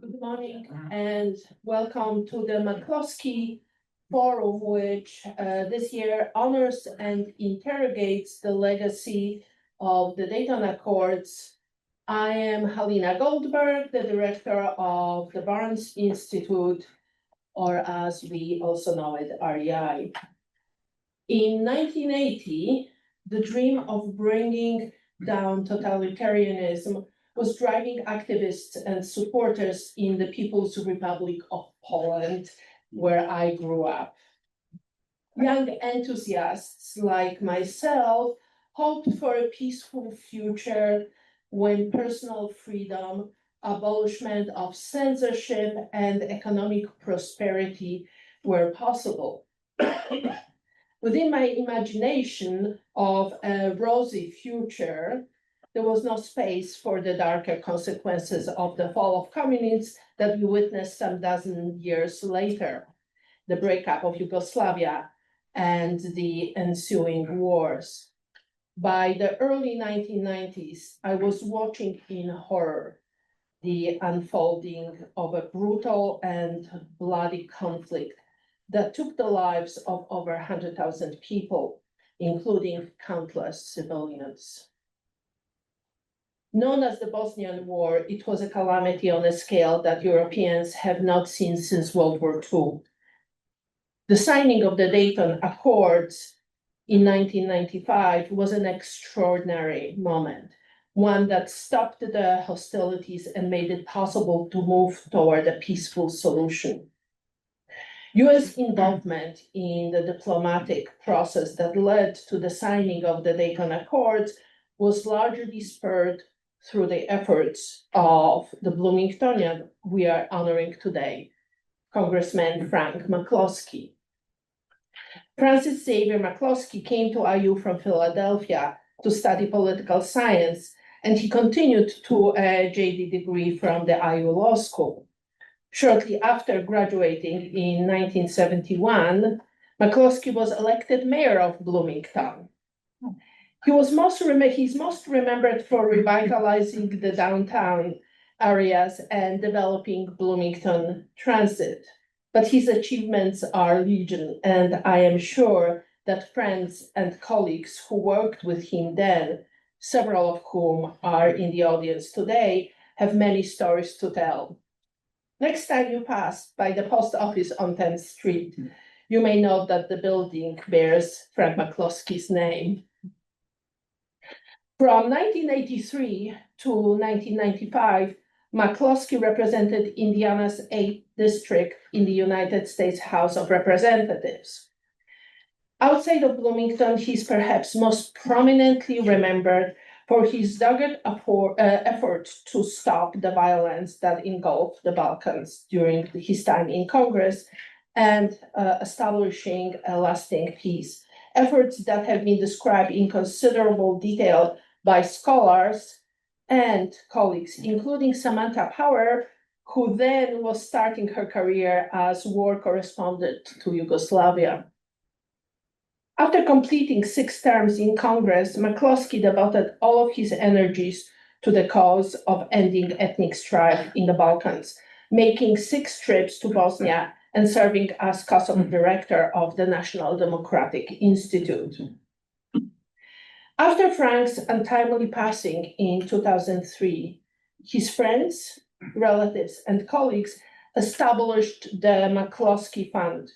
Good morning and welcome to the McCloskey Forum, which this year honors and interrogates the legacy of the Dayton Accords. I am Halina Goldberg, the director of the Byrnes Institute, or as we also know it, REI. In 1980, the dream of bringing down totalitarianism was driving activists and supporters in the People's Republic of Poland, where I grew up. Young enthusiasts like myself hoped for a peaceful future when personal freedom, abolishment of censorship, and economic prosperity were possible. Within my imagination of a rosy future, there was no space for the darker consequences of the fall of communism that we witnessed some dozen years later, the breakup of Yugoslavia and the ensuing wars. By the early 1990s, I was watching in horror the unfolding of a brutal and bloody conflict that took the lives of over 100,000 people, including countless civilians. Known as the Bosnian War, it was a calamity on a scale that Europeans have not seen since World War II. The signing of the Dayton Accords in 1995 was an extraordinary moment, one that stopped the hostilities and made it possible to move toward a peaceful solution. US involvement in the diplomatic process that led to the signing of the Dayton Accords was largely spurred through the efforts of the Bloomingtonian we are honoring today, Congressman Frank McCloskey. Francis Xavier McCloskey came to IU from Philadelphia to study political science, and he continued to a JD degree from the IU Law School. Shortly after graduating in 1971, McCloskey was elected mayor of Bloomington. He's most remembered for revitalizing the downtown areas and developing Bloomington transit. But his achievements are legion, and I am sure that friends and colleagues who worked with him then, several of whom are in the audience today, have many stories to tell. Next time you pass by the post office on 10th Street, you may note that the building bears Frank McCloskey's name. From 1983 to 1995, McCloskey represented Indiana's 8th district in the United States House of Representatives. Outside of Bloomington, he's perhaps most prominently remembered for his dogged effort to stop the violence that engulfed the Balkans during his time in Congress and establishing a lasting peace. Efforts that have been described in considerable detail by scholars and colleagues, including Samantha Power, who then was starting her career as war correspondent to Yugoslavia. After completing 6 terms in Congress, McCloskey devoted all of his energies to the cause of ending ethnic strife in the Balkans, making 6 trips to Bosnia and serving as Kosovo director of the National Democratic Institute. After Frank's untimely passing in 2003, his friends, relatives, and colleagues established the McCloskey Fund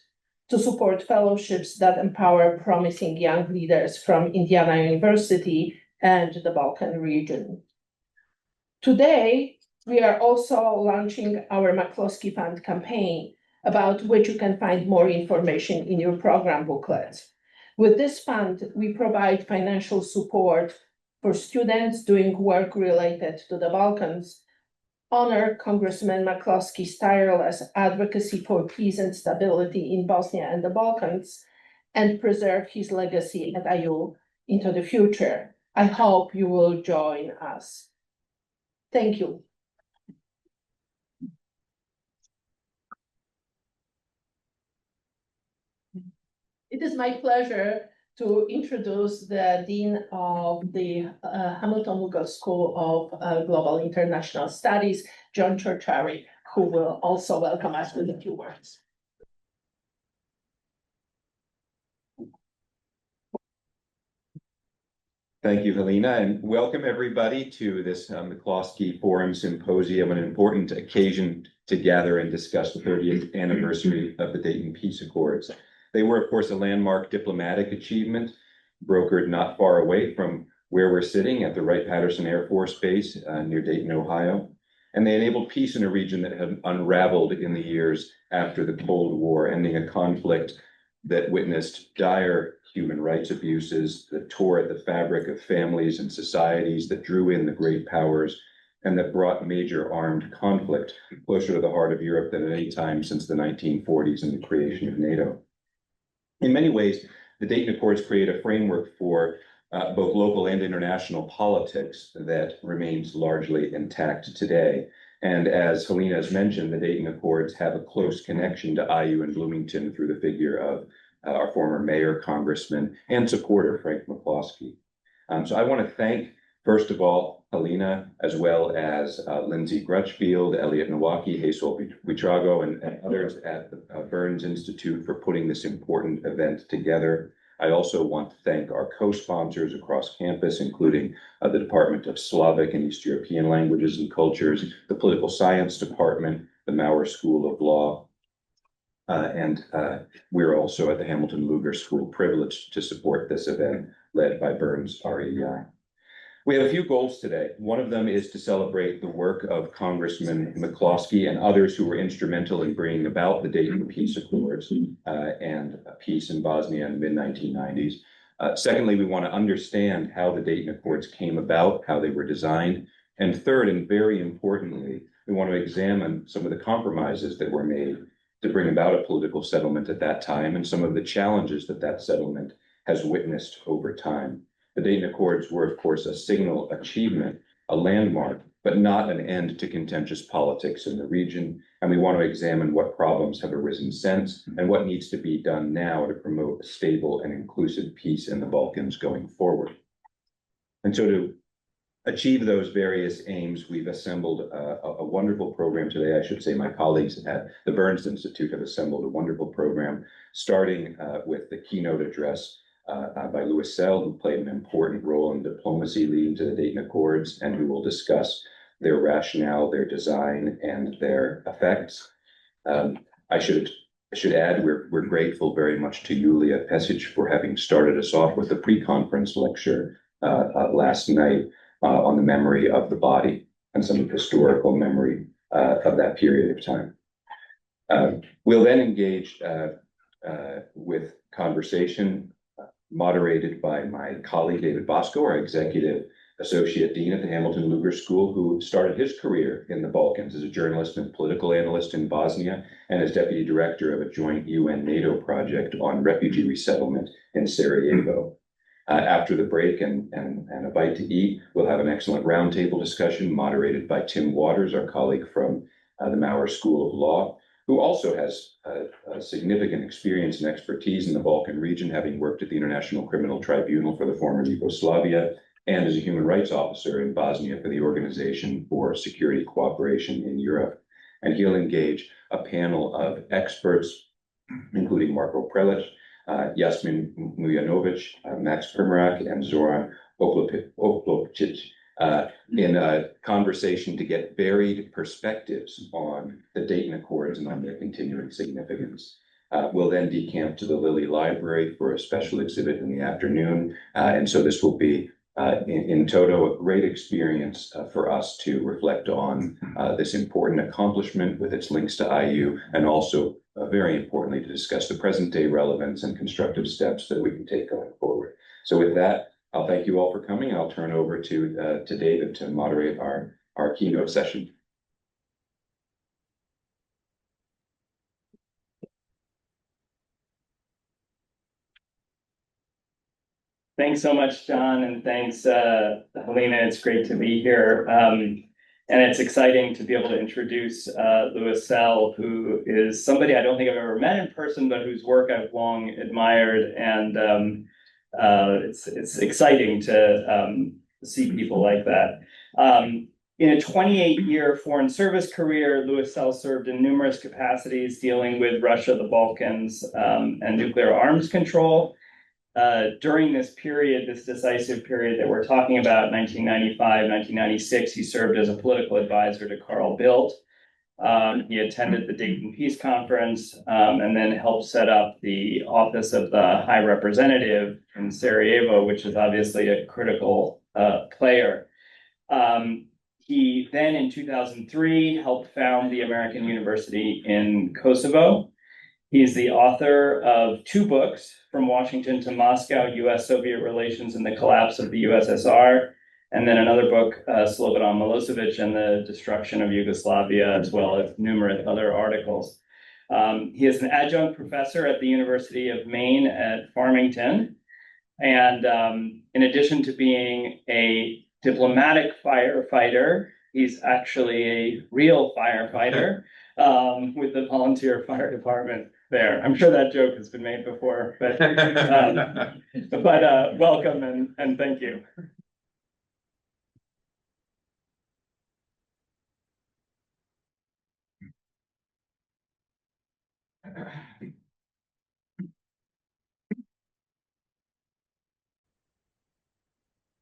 to support fellowships that empower promising young leaders from Indiana University and the Balkan region. Today, we are also launching our McCloskey Fund campaign, about which you can find more information in your program booklets. With this fund, we provide financial support for students doing work related to the Balkans, honor Congressman McCloskey's tireless advocacy for peace and stability in Bosnia and the Balkans, and preserve his legacy at IU into the future. I hope you will join us. Thank you. It is my pleasure to introduce the Dean of the Hamilton Luger School of Global International Studies, John Chorchari, who will also welcome us with a few words. Thank you, Helena, and welcome everybody to this McCloskey Forum Symposium, an important occasion to gather and discuss the 30th anniversary of the Dayton Peace Accords. They were, of course, a landmark diplomatic achievement, brokered not far away from where we're sitting at the Wright-Patterson Air Force Base near Dayton, Ohio. And they enabled peace in a region that had unraveled in the years after the Cold War, ending a conflict that witnessed dire human rights abuses that tore at the fabric of families and societies, that drew in the great powers, and that brought major armed conflict closer to the heart of Europe than at any time since the 1940s and the creation of NATO. In many ways, the Dayton Accords create a framework for both local and international politics that remains largely intact today. And as Helena has mentioned, the Dayton Accords have a close connection to IU in Bloomington through the figure of our former mayor, congressman, and supporter, Frank McCloskey. So I want to thank, first of all, Helena, as well as Lindsay Grutchfield, Elliot Nowaki, Hazel Buitrago, and others at the Byrnes Institute for putting this important event together. I also want to thank our co-sponsors across campus, including the Department of Slavic and East European Languages and Cultures, the Political Science Department, the Maurer School of Law, and we're also at the Hamilton Luger School privileged to support this event led by Byrnes REI. We have a few goals today. One of them is to celebrate the work of Congressman McCloskey and others who were instrumental in bringing about the Dayton Peace Accords and peace in Bosnia in the mid-1990s. Secondly, we want to understand how the Dayton Accords came about, how they were designed. And third, and very importantly, we want to examine some of the compromises that were made to bring about a political settlement at that time and some of the challenges that that settlement has witnessed over time. The Dayton Accords were, of course, a signal achievement, a landmark, but not an end to contentious politics in the region. And we want to examine what problems have arisen since and what needs to be done now to promote a stable and inclusive peace in the Balkans going forward. And so to achieve those various aims, we've assembled a wonderful program today. I should say my colleagues at the Byrnes Institute have assembled a wonderful program, starting with the keynote address by Louis Sell, who played an important role in diplomacy leading to the Dayton Accords, and who will discuss their rationale, their design, and their effects. I should add, we're grateful very much to Yulia Pesic for having started us off with a pre-conference lecture last night on the memory of the body and some historical memory of that period of time. We'll then engage with conversation moderated by my colleague, David Bosco, our Executive Associate Dean at the Hamilton Luger School, who started his career in the Balkans as a journalist and political analyst in Bosnia and as Deputy Director of a joint UN-NATO project on refugee resettlement in Sarajevo. After the break and a bite to eat, we'll have an excellent roundtable discussion moderated by Tim Waters, our colleague from the Maurer School of Law, who also has a significant experience and expertise in the Balkan region, having worked at the International Criminal Tribunal for the former Yugoslavia and as a human rights officer in Bosnia for the Organization for Security Cooperation in Europe. And he'll engage a panel of experts, including Marko Prelic, Jasmin Mujanovic, Max Primorak, and Zoran Oklopčić, in a conversation to get varied perspectives on the Dayton Accords and on their continuing significance. We'll then decamp to the Lilly Library for a special exhibit in the afternoon. And so this will be, in toto, a great experience for us to reflect on this important accomplishment with its links to IU, and also very importantly, to discuss the present day relevance and constructive steps that we can take going forward. So with that, I'll thank you all for coming. I'll turn over to David to moderate our keynote session. Thanks so much, John, and thanks, Helena. It's great to be here. And it's exciting to be able to introduce Louis Sell, who is somebody I don't think I've ever met in person, but whose work I've long admired. And it's exciting to see people like that. In a 28-year foreign service career, Louis Sell served in numerous capacities dealing with Russia, the Balkans, and nuclear arms control. During this period, this decisive period that we're talking about, 1995, 1996, he served as a political advisor to Carl Bildt. He attended the Dayton Peace Conference, and then helped set up the Office of the High Representative in Sarajevo, which is obviously a critical player. He then in 2003 helped found the American University in Kosovo. He's the author of 2 books, From Washington to Moscow, US-Soviet Relations and the Collapse of the USSR, and then another book, Slobodan Milosevic and the Destruction of Yugoslavia, as well as numerous other articles. He is an adjunct professor at the University of Maine at Farmington. And in addition to being a diplomatic firefighter, he's actually a real firefighter with the volunteer fire department there. I'm sure that joke has been made before, but welcome and thank you.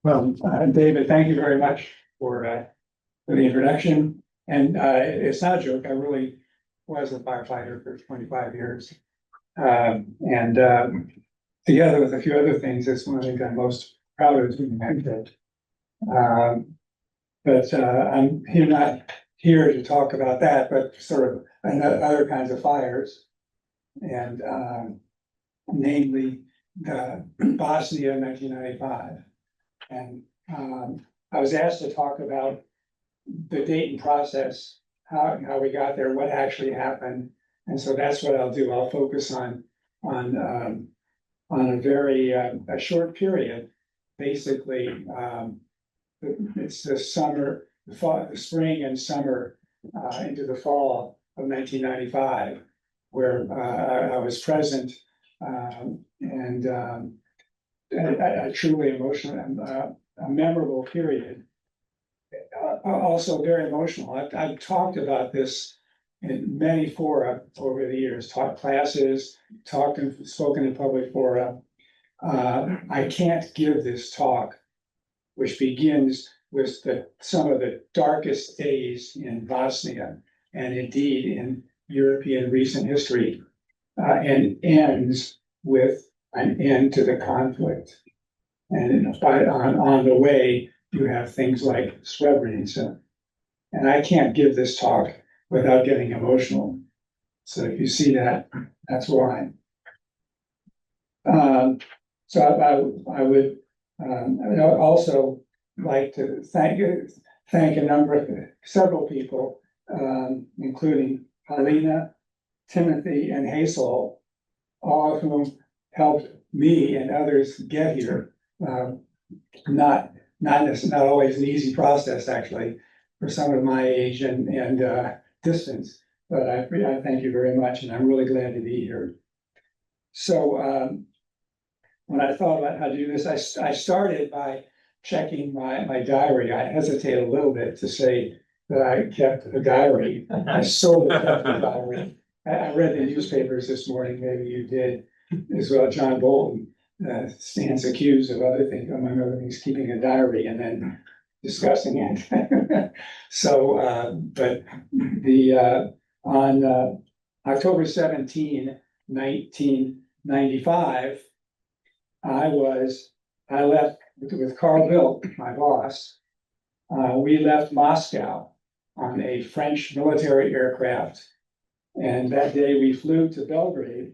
Well, David, thank you very much for the introduction. And it's not a joke, I really was a firefighter for 25 years. Together with a few other things, it's one of the things I'm most proud of doing that. I'm not here to talk about that, but sort of other kinds of fires. And namely Bosnia in 1995. And I was asked to talk about the Dayton process, how we got there, what actually happened. And so that's what I'll do. I'll focus on a very a short period. Basically, it's the summer, the spring and summer into the fall of 1995, where I was present, and a truly emotional, a memorable period. Also very emotional. I've talked about this in many fora over the years, taught classes, talked and spoken in public fora. I can't give this talk, which begins with some of the darkest days in Bosnia and indeed in European recent history, and ends with an end to the conflict. And on the way, you have things like Srebrenica. And I can't give this talk without getting emotional. So if you see that, that's why. So I would also like to thank several people, including Helena, Timothy, and Hazel, all of whom helped me and others get here. Not always an easy process, actually, for someone of my age and distance. But I thank you very much, and I'm really glad to be here. So when I thought about how to do this, I started by checking my diary. I hesitate a little bit to say that I kept a diary. I sort of kept a diary. I read the newspapers this morning, maybe you did as well. John Bolton stands accused of other things, among other things, keeping a diary and then discussing it. So, but on October 17, 1995, I left with Carl Bildt, my boss. We left Moscow on a French military aircraft. And that day we flew to Belgrade,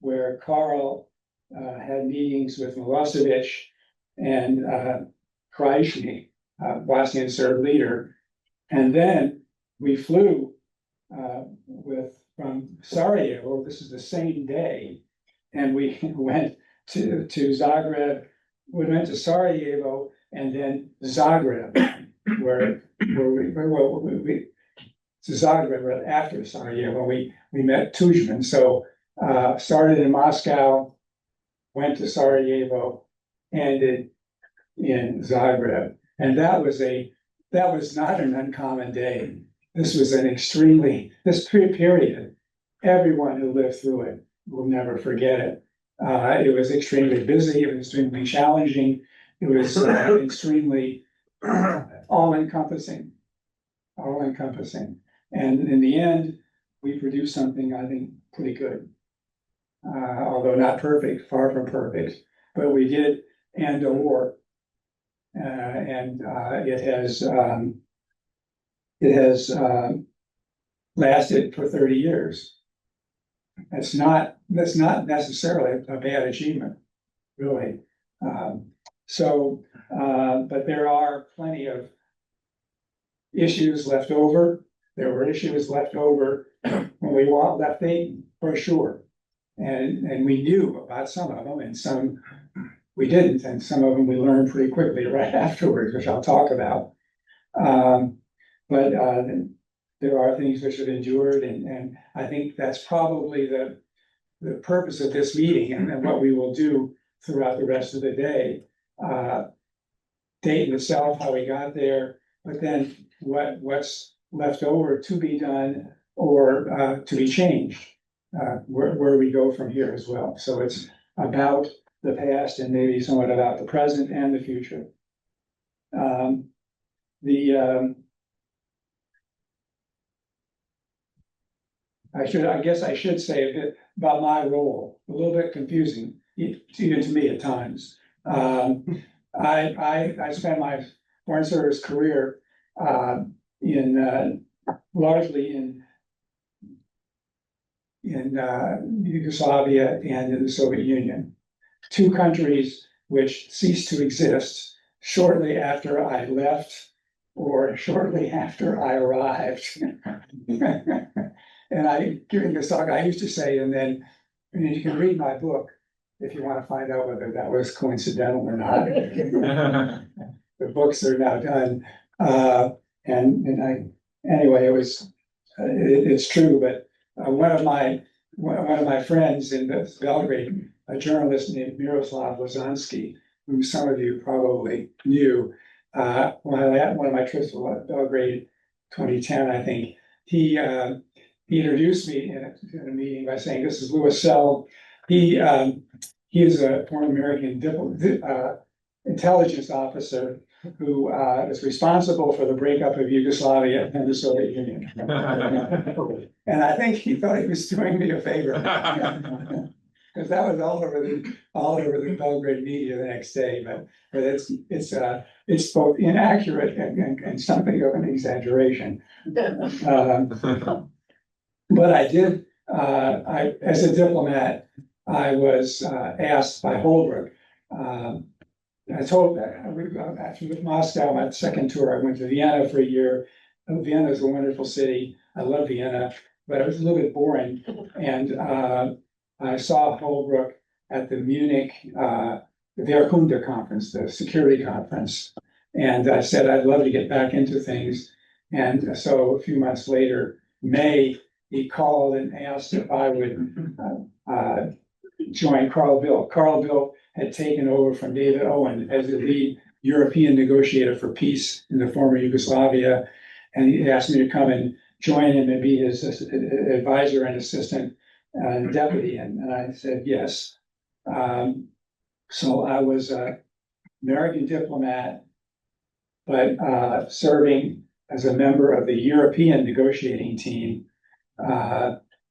where Carl had meetings with Milosevic and Krajisnik, Bosnian Serb leader. And then we flew from Sarajevo. This is the same day. And we went to Zagreb. We went to Sarajevo and then Zagreb, where we to Zagreb after Sarajevo. We met Tuzman. So started in Moscow, went to Sarajevo, ended in Zagreb. And that was not an uncommon day. This was this period, everyone who lived through it will never forget it. It was extremely busy, it was extremely challenging, it was extremely all-encompassing. And in the end, we produced something, I think, pretty good. Although not perfect, far from perfect, but we did end a war. And it has lasted for 30 years. That's not necessarily a bad achievement, really. But there are plenty of issues left over. There were issues left over when we left Dayton, for sure. And we knew about some of them, and some we didn't, and some of them we learned pretty quickly right afterwards, which I'll talk about. But there are things which have endured, and I think that's probably the purpose of this meeting and what we will do throughout the rest of the day. Dayton itself, how we got there, but then what's left over to be done or to be changed, where we go from here as well. So it's about the past and maybe somewhat about the present and the future. I guess I should say a bit about my role, a little bit confusing, even to me at times. I spent my Foreign Service career largely in Yugoslavia and in the Soviet Union, two countries which ceased to exist shortly after I left or shortly after I arrived. And during this talk, I used to say, and you can read my book if you want to find out whether that was coincidental or not. The books are now done. Anyway, it's true, but one of my friends in Belgrade, a journalist named Miroslav Lazansky, whom some of you probably knew, one of my trips to Belgrade, 2010, I think, he introduced me in a meeting by saying, "This is Louis Sell." He is a foreign American intelligence officer who is responsible for the breakup of Yugoslavia and the Soviet Union. And I think he thought he was doing me a favor. Because that was all over the Belgrade media the next day, but it's both inaccurate and something of an exaggeration. But I did, as a diplomat, I was asked by Holbrooke. I told after Moscow, my second tour, I went to Vienna for a year. Vienna is a wonderful city. I love Vienna, but it was a little bit boring. And I saw Holbrooke at the Munich Wehrkunde conference, the security conference. And I said, I'd love to get back into things. And so a few months later, May, he called and asked if I would join Carl Bildt. Carl Bildt had taken over from David Owen as the lead European negotiator for peace in the former Yugoslavia. And he asked me to come and join him and be his advisor and assistant deputy. And I said, yes. So I was an American diplomat, but serving as a member of the European negotiating team.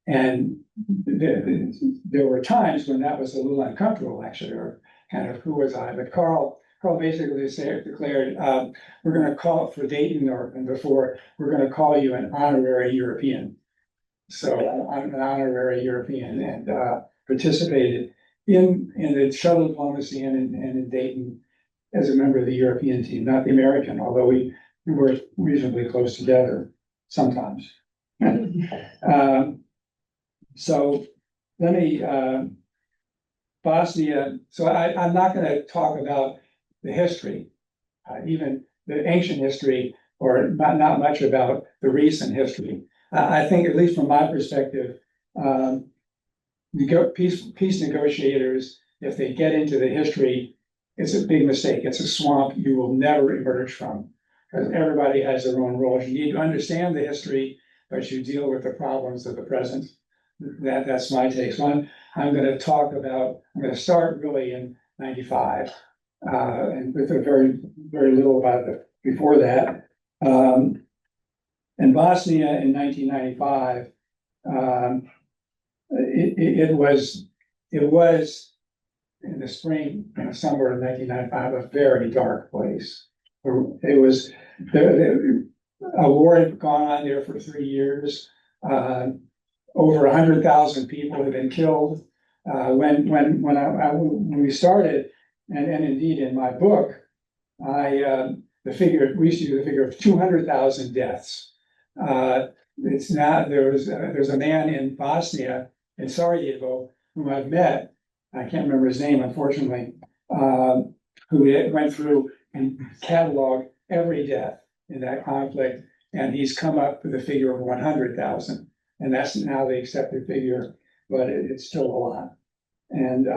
And there were times when that was a little uncomfortable, actually, or kind of who was I? But Carl basically declared, we're going to call for Dayton and before, we're going to call you an honorary European. So I'm an honorary European and participated in the shuttle diplomacy and in Dayton as a member of the European team, not the American, although we were reasonably close together sometimes. So let me, Bosnia, so I'm not going to talk about the history, even the ancient history, or not much about the recent history. I think, at least from my perspective, peace negotiators if they get into the history, it's a big mistake. It's a swamp you will never emerge from. Because everybody has their own roles. You need to understand the history, but you deal with the problems of the present. That's my take. So I'm going to start really in 95, and with a very little about it before that. In Bosnia in 1995, it was in the spring and summer of 1995 a very dark place. It was a war had gone on there for 3 years. Over 100,000 people had been killed. When we started, and indeed in my book, we used to do the figure of 200,000 deaths. It's not, there's a man in Bosnia, in Sarajevo, whom I've met, I can't remember his name, unfortunately, who went through and cataloged every death in that conflict, and he's come up with a figure of 100,000, and that's now the accepted figure, but it's still a lot. And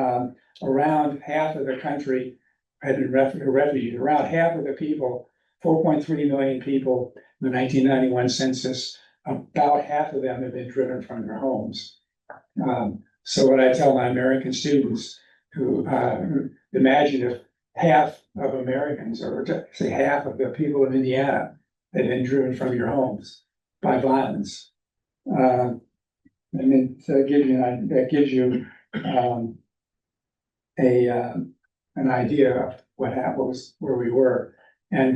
around half of the country had been refugees. Around half of the people, 4.3 million people in the 1991 census, about half of them have been driven from their homes. So what I tell my American students who imagine if half of Americans, or say half of the people of Indiana, had been driven from your homes by violence. And that gives you an idea of what happened, where we were, and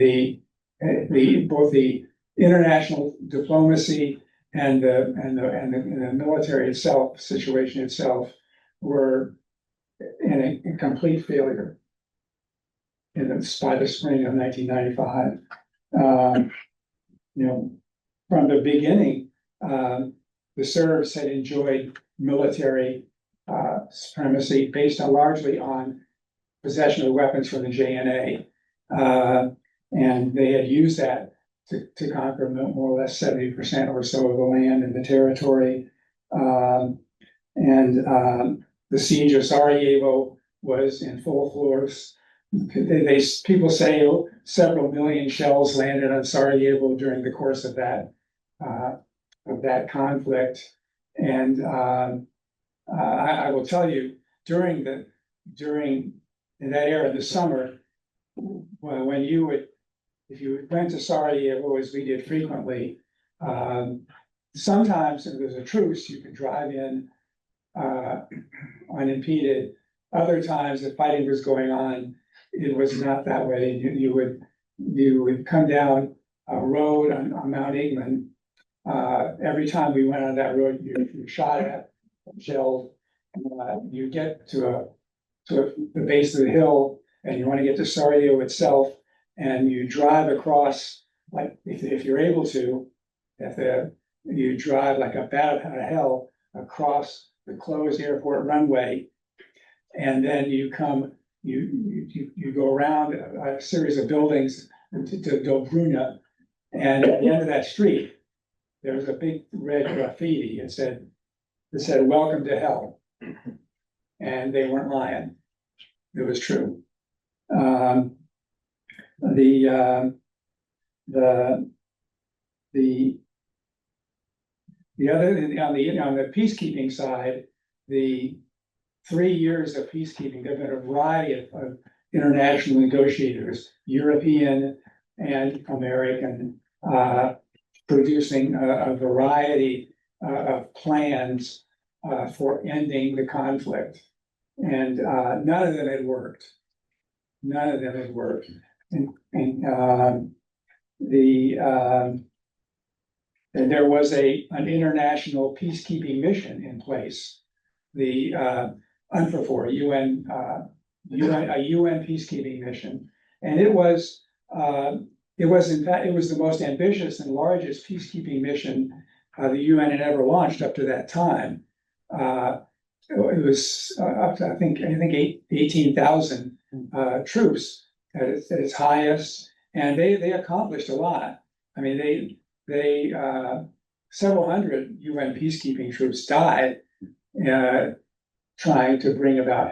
both the international diplomacy and the military situation itself were in a complete failure by the spring of 1995. From the beginning, the Serbs had enjoyed military supremacy based largely on possession of weapons from the JNA, and they had used that to conquer more or less 70% or so of the land and the territory. The siege of Sarajevo was in full force. People say several million shells landed on Sarajevo during the course of that conflict. And I will tell you, during in that era, in the summer, when if you went to Sarajevo, as we did frequently, sometimes if there's a truce, you could drive in unimpeded. Other times, if fighting was going on, it was not that way. You would come down a road on Mount Igman. Every time we went on that road, you shot at, shelled. You get to the base of the hill, and you want to get to Sarajevo itself, and you drive across, like if you're able to, you drive like a bat out of hell across the closed airport runway, and then you go around a series of buildings to Dobruna, and at the end of that street, there was a big red graffiti. It said, "Welcome to hell," and they weren't lying. It was true. The other on the peacekeeping side, the 3 years of peacekeeping, there have been a variety of international negotiators, European and American, producing a variety of plans for ending the conflict, and none of them had worked. And there was an international peacekeeping mission in place, the UNFOR, a UN peacekeeping mission, and it was the most ambitious and largest peacekeeping mission the UN had ever launched up to that time. It was up to I think 18,000 troops at its highest, and they accomplished a lot. I mean, they several hundred UN peacekeeping troops died trying to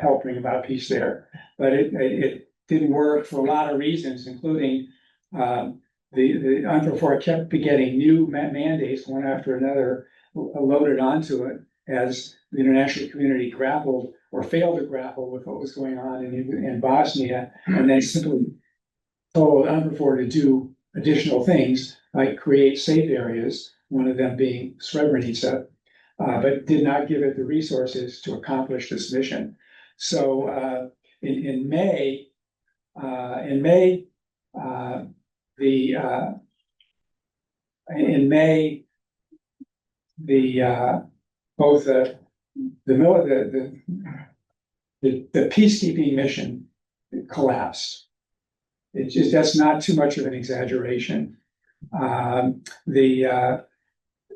help bring about peace there. But it didn't work for a lot of reasons, including the UNPROFOR kept getting new mandates, one after another, loaded onto it as the international community grappled or failed to grapple with what was going on in Bosnia, and then simply told UNPROFOR to do additional things like create safe areas, one of them being Srebrenica, but did not give it the resources to accomplish this mission. So in May, both the peacekeeping mission collapsed. That's not too much of an exaggeration.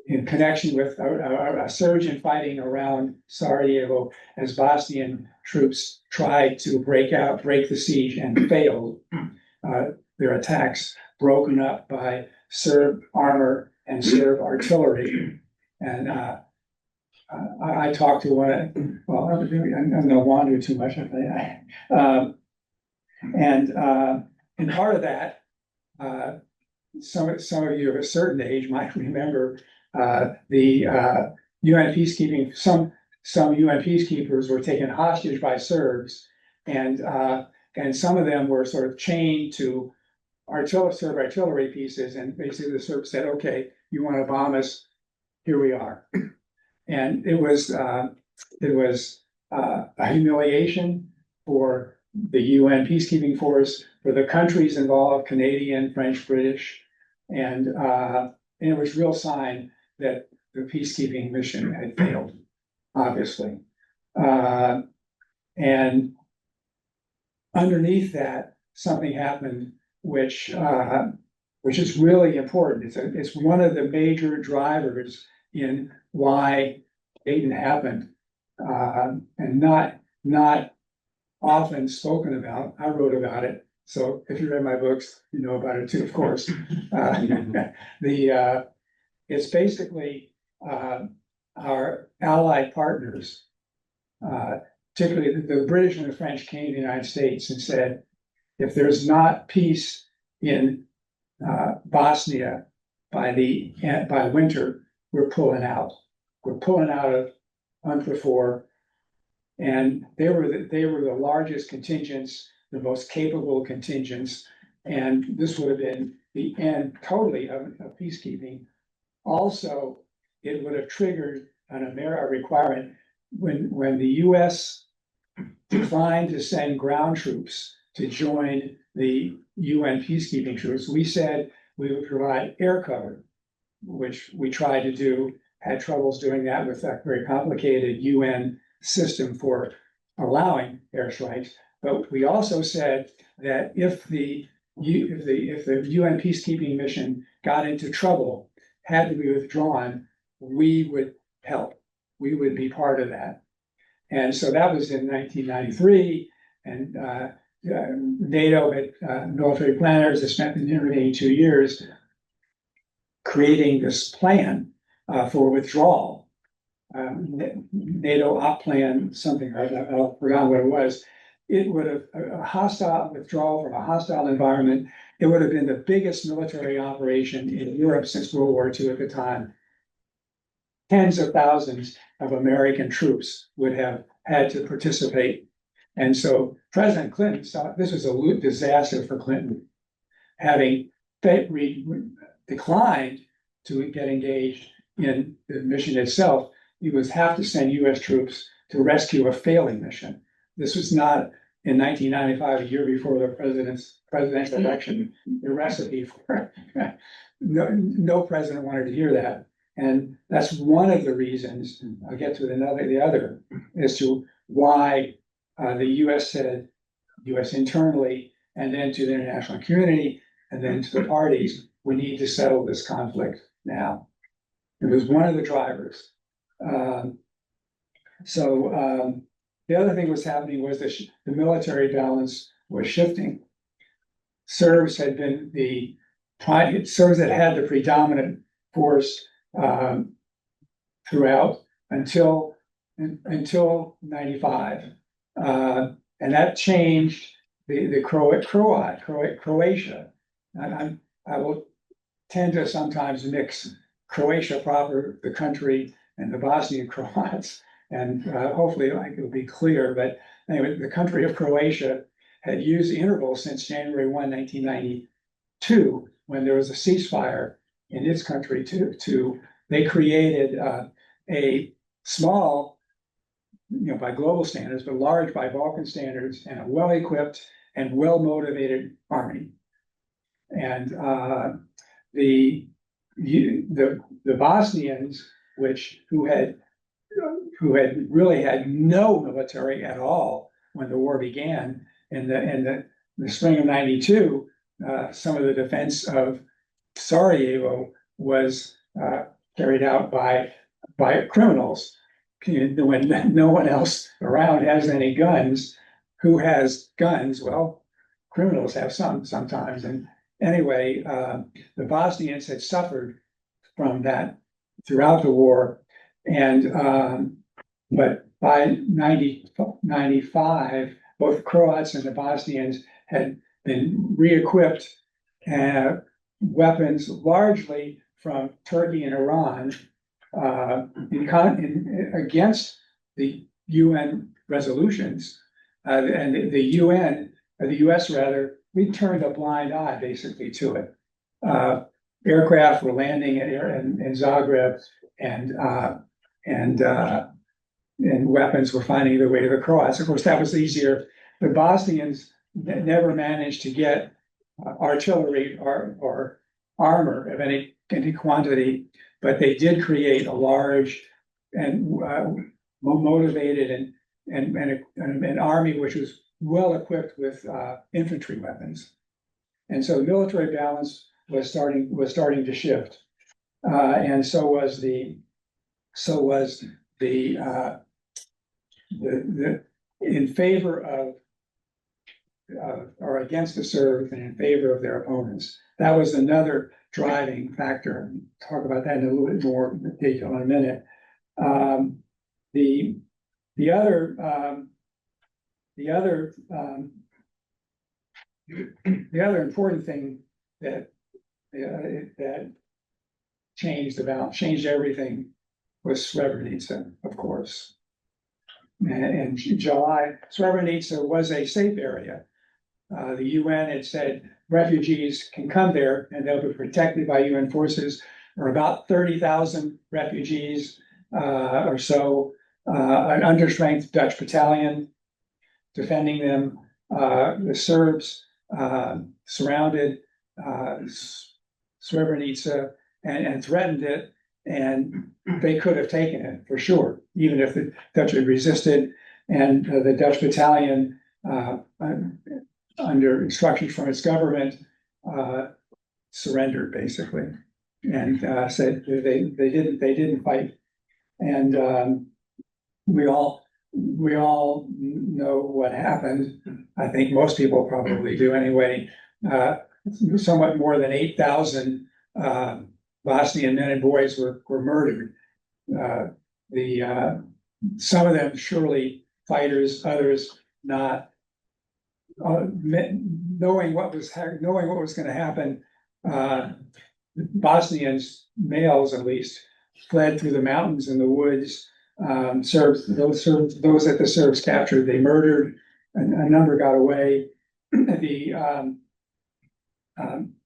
In connection with a surge in fighting around Sarajevo as Bosnian troops tried to break the siege and failed. Their attacks broken up by Serb armor and Serb artillery. And I talked to I'm going to wander too much. And part of that, some of you of a certain age might remember the UN peacekeeping. Some UN peacekeepers were taken hostage by Serbs, and some of them were sort of chained to Serb artillery pieces, and basically the Serbs said, "Okay, you want to bomb us? Here we are." And it was a humiliation for the UN peacekeeping force, for the countries involved, Canadian, French, British, and it was a real sign that the peacekeeping mission had failed, obviously. And underneath that, something happened which is really important. It's one of the major drivers in why Dayton happened, and not often spoken about. I wrote about it, so if you read my books, you know about it too, of course. It's basically our allied partners, particularly the British and the French, came to the United States and said, if there's not peace in Bosnia by winter, we're pulling out. We're pulling out of UNPROFOR, and they were the largest contingents, the most capable contingents, and this would have been the end totally of peacekeeping. Also, it would have triggered a requirement when the U.S. declined to send ground troops to join the UN peacekeeping troops. We said we would provide air cover, which we tried to do, had troubles doing that with that very complicated UN system for allowing airstrikes. But we also said that if the UN peacekeeping mission got into trouble, had to be withdrawn, we would help. We would be part of that. And so that was in 1993, and NATO had military planners that spent the intervening 2 years creating this plan for withdrawal. NATO op plan, something, I forgot what it was. It would have a hostile withdrawal from a hostile environment. It would have been the biggest military operation in Europe since World War II at the time. Tens of thousands of American troops would have had to participate. And so President Clinton thought this was a disaster for Clinton, having declined to get engaged in the mission itself. He would have to send US troops to rescue a failing mission. This was not in 1995, a year before the presidential election, the recipe for no president wanted to hear that. And that's one of the reasons, I'll get to the other, as to why the US said, US internally, and then to the international community, and then to the parties, we need to settle this conflict now. It was one of the drivers. The other thing was happening was the military balance was shifting. Serbs had had the predominant force throughout until until 95. And that changed Croatia. I will tend to sometimes mix Croatia proper, the country, and the Bosnian Croats. And hopefully it'll be clear, but anyway, the country of Croatia had used the interval since January 1, 1992, when there was a ceasefire in its country they created a small, by global standards, but large by Balkan standards, and a well-equipped and well-motivated army. And the Bosnians, who had really had no military at all when the war began in the spring of 92, some of the defense of Sarajevo was carried out by criminals. When no one else around has any guns, who has guns? Well, criminals have some sometimes. And anyway, the Bosnians had suffered from that throughout the war. And but by 95, both Croats and the Bosnians had been re-equipped weapons largely from Turkey and Iran against the UN resolutions. And the UN, or the US rather, we turned a blind eye basically to it. Aircraft were landing in Zagreb, and weapons were finding their way to the Croats. Of course, that was easier. The Bosnians never managed to get artillery or armor of any quantity, but they did create a large and motivated and an army which was well equipped with infantry weapons. And so the military balance was starting to shift, and so was the in favor of or against the Serbs and in favor of their opponents. That was another driving factor. I'll talk about that in a little bit more detail in a minute. The other important thing that changed everything was Srebrenica, of course. And in July, Srebrenica was a safe area. The UN had said refugees can come there and they'll be protected by UN forces. There are about 30,000 refugees or so, an understrength Dutch battalion defending them. The Serbs surrounded Srebrenica and threatened it, and they could have taken it for sure, even if the Dutch had resisted. And the Dutch battalion, under instructions from its government, surrendered basically, and said they didn't fight. And we all know what happened. I think most people probably do anyway. Somewhat more than 8,000 Bosnian men and boys were murdered. Some of them surely fighters, others not. Knowing what was going to happen, Bosnians, males at least, fled through the mountains and the woods. Those that the Serbs captured, they murdered. A number got away. The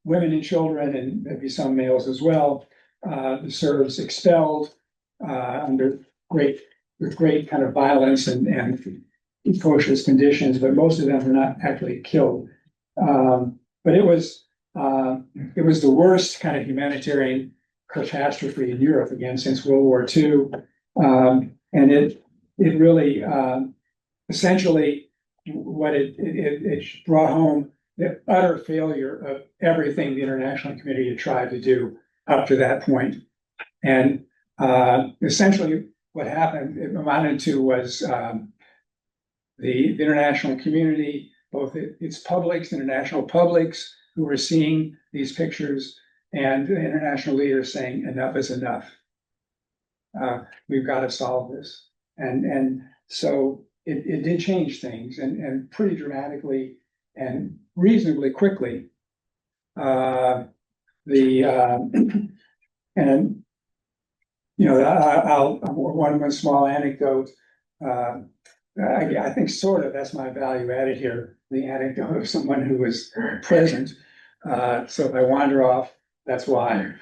women and children, and maybe some males as well, the Serbs expelled with great kind of violence and atrocious conditions, but most of them were not actually killed. But it was the worst kind of humanitarian catastrophe in Europe again since World War II, and it really essentially what it brought home the utter failure of everything the international community had tried to do up to that point. And essentially what happened, it amounted to was the international community, both its publics, international publics who were seeing these pictures, and the international leaders saying enough is enough. We've got to solve this. And so it did change things and pretty dramatically and reasonably quickly. And you know, I'll one small anecdote. I think sort of that's my value added here, the anecdote of someone who was present. So if I wander off, that's why.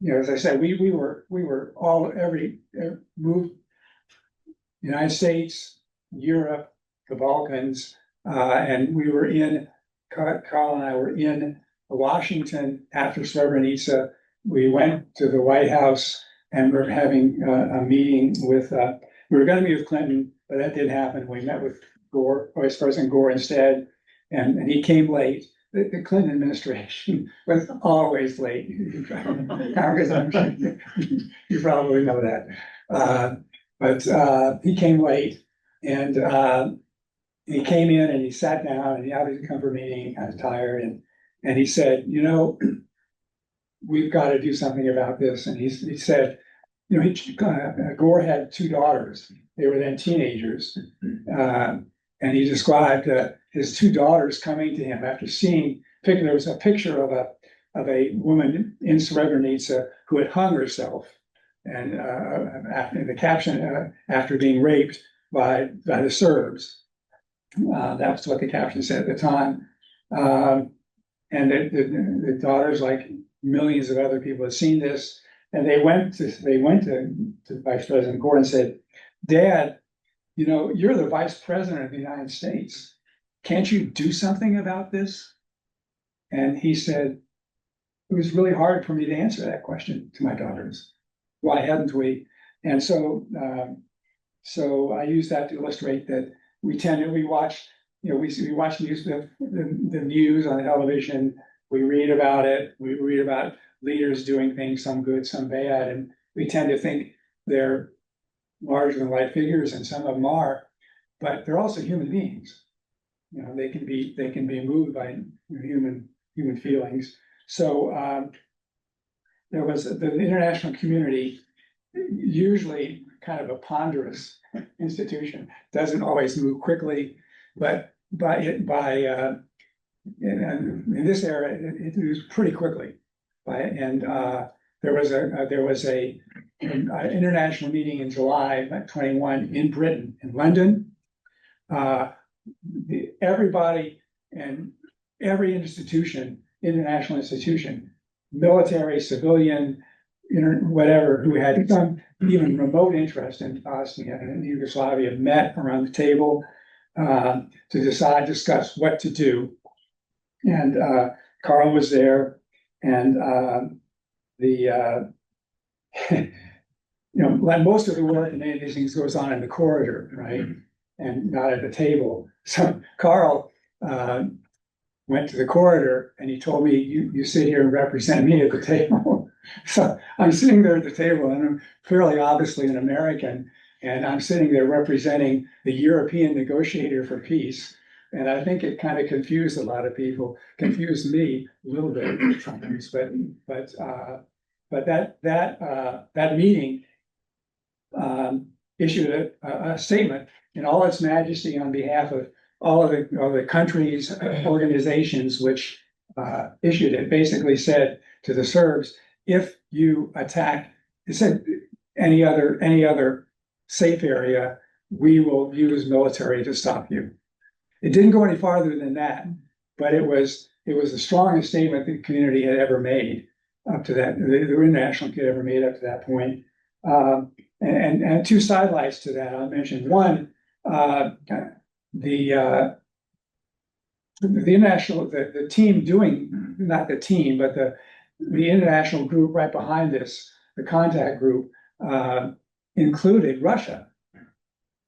You know, as I said, we were all moved, United States, Europe, the Balkans, and we were in, Carl and I were in Washington after Srebrenica. We went to the White House and we're having a meeting with, we were going to meet with Clinton, but that didn't happen. We met with Gore, Vice President Gore instead, and he came late. The Clinton administration was always late. Congress, I'm sure you probably know that. But he came late and he came in and he sat down and he obviously come for a meeting, kind of tired, and he said, you know, we've got to do something about this. And he said, you know, Gore had two daughters. They were then teenagers. And he described his two daughters coming to him after seeing, there was a picture of a woman in Srebrenica who had hung herself. And after the caption, after being raped by the Serbs. That's what the caption said at the time. And the daughters, like millions of other people, had seen this, and they went to Vice President Gore and said, "Dad, you know, you're the Vice President of the United States. Can't you do something about this?" And he said, "It was really hard for me to answer that question to my daughters. Why hadn't we?" And so, so I use that to illustrate that we watch, you know, we watch the news on television. We read about it. We read about leaders doing things, some good, some bad, and we tend to think they're larger than life figures, and some of them are, but they're also human beings. You know, they can be moved by human feelings. So there was the international community, usually kind of a ponderous institution, doesn't always move quickly, but in this era it moves pretty quickly. There was an international meeting in July 21 in Britain, in London. Everybody and every institution, international institution, military, civilian, whatever, who had some even remote interest in Bosnia and Yugoslavia, met around the table to discuss what to do. And Carl was there, and you know, like most of the work and many of these things goes on in the corridor, right? And not at the table. So Carl went to the corridor and he told me, you sit here and represent me at the table. So I'm sitting there at the table and I'm fairly obviously an American, and I'm sitting there representing the European negotiator for peace. And I think it kind of confused a lot of people, confused me a little bit sometimes, but that meeting issued a statement in all its majesty on behalf of all of the countries, organizations which issued it. Basically said to the Serbs, if you attack, it said any other safe area, we will use military to stop you. It didn't go any farther than that, but it was the strongest statement the community had ever made up to that, the international community ever made up to that point. And two sidelights to that I'll mention. One, the international, the team doing, not the team, but the international group right behind this, the contact group, included Russia.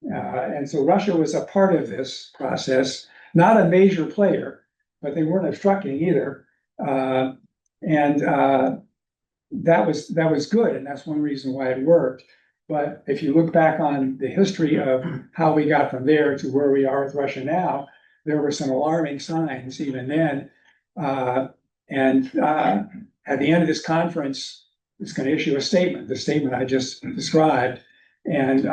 And so Russia was a part of this process, not a major player, but they weren't obstructing either. And that was good, and that's one reason why it worked. But if you look back on the history of how we got from there to where we are with Russia now, there were some alarming signs even then. And at the end of this conference, it's going to issue a statement, the statement I just described. And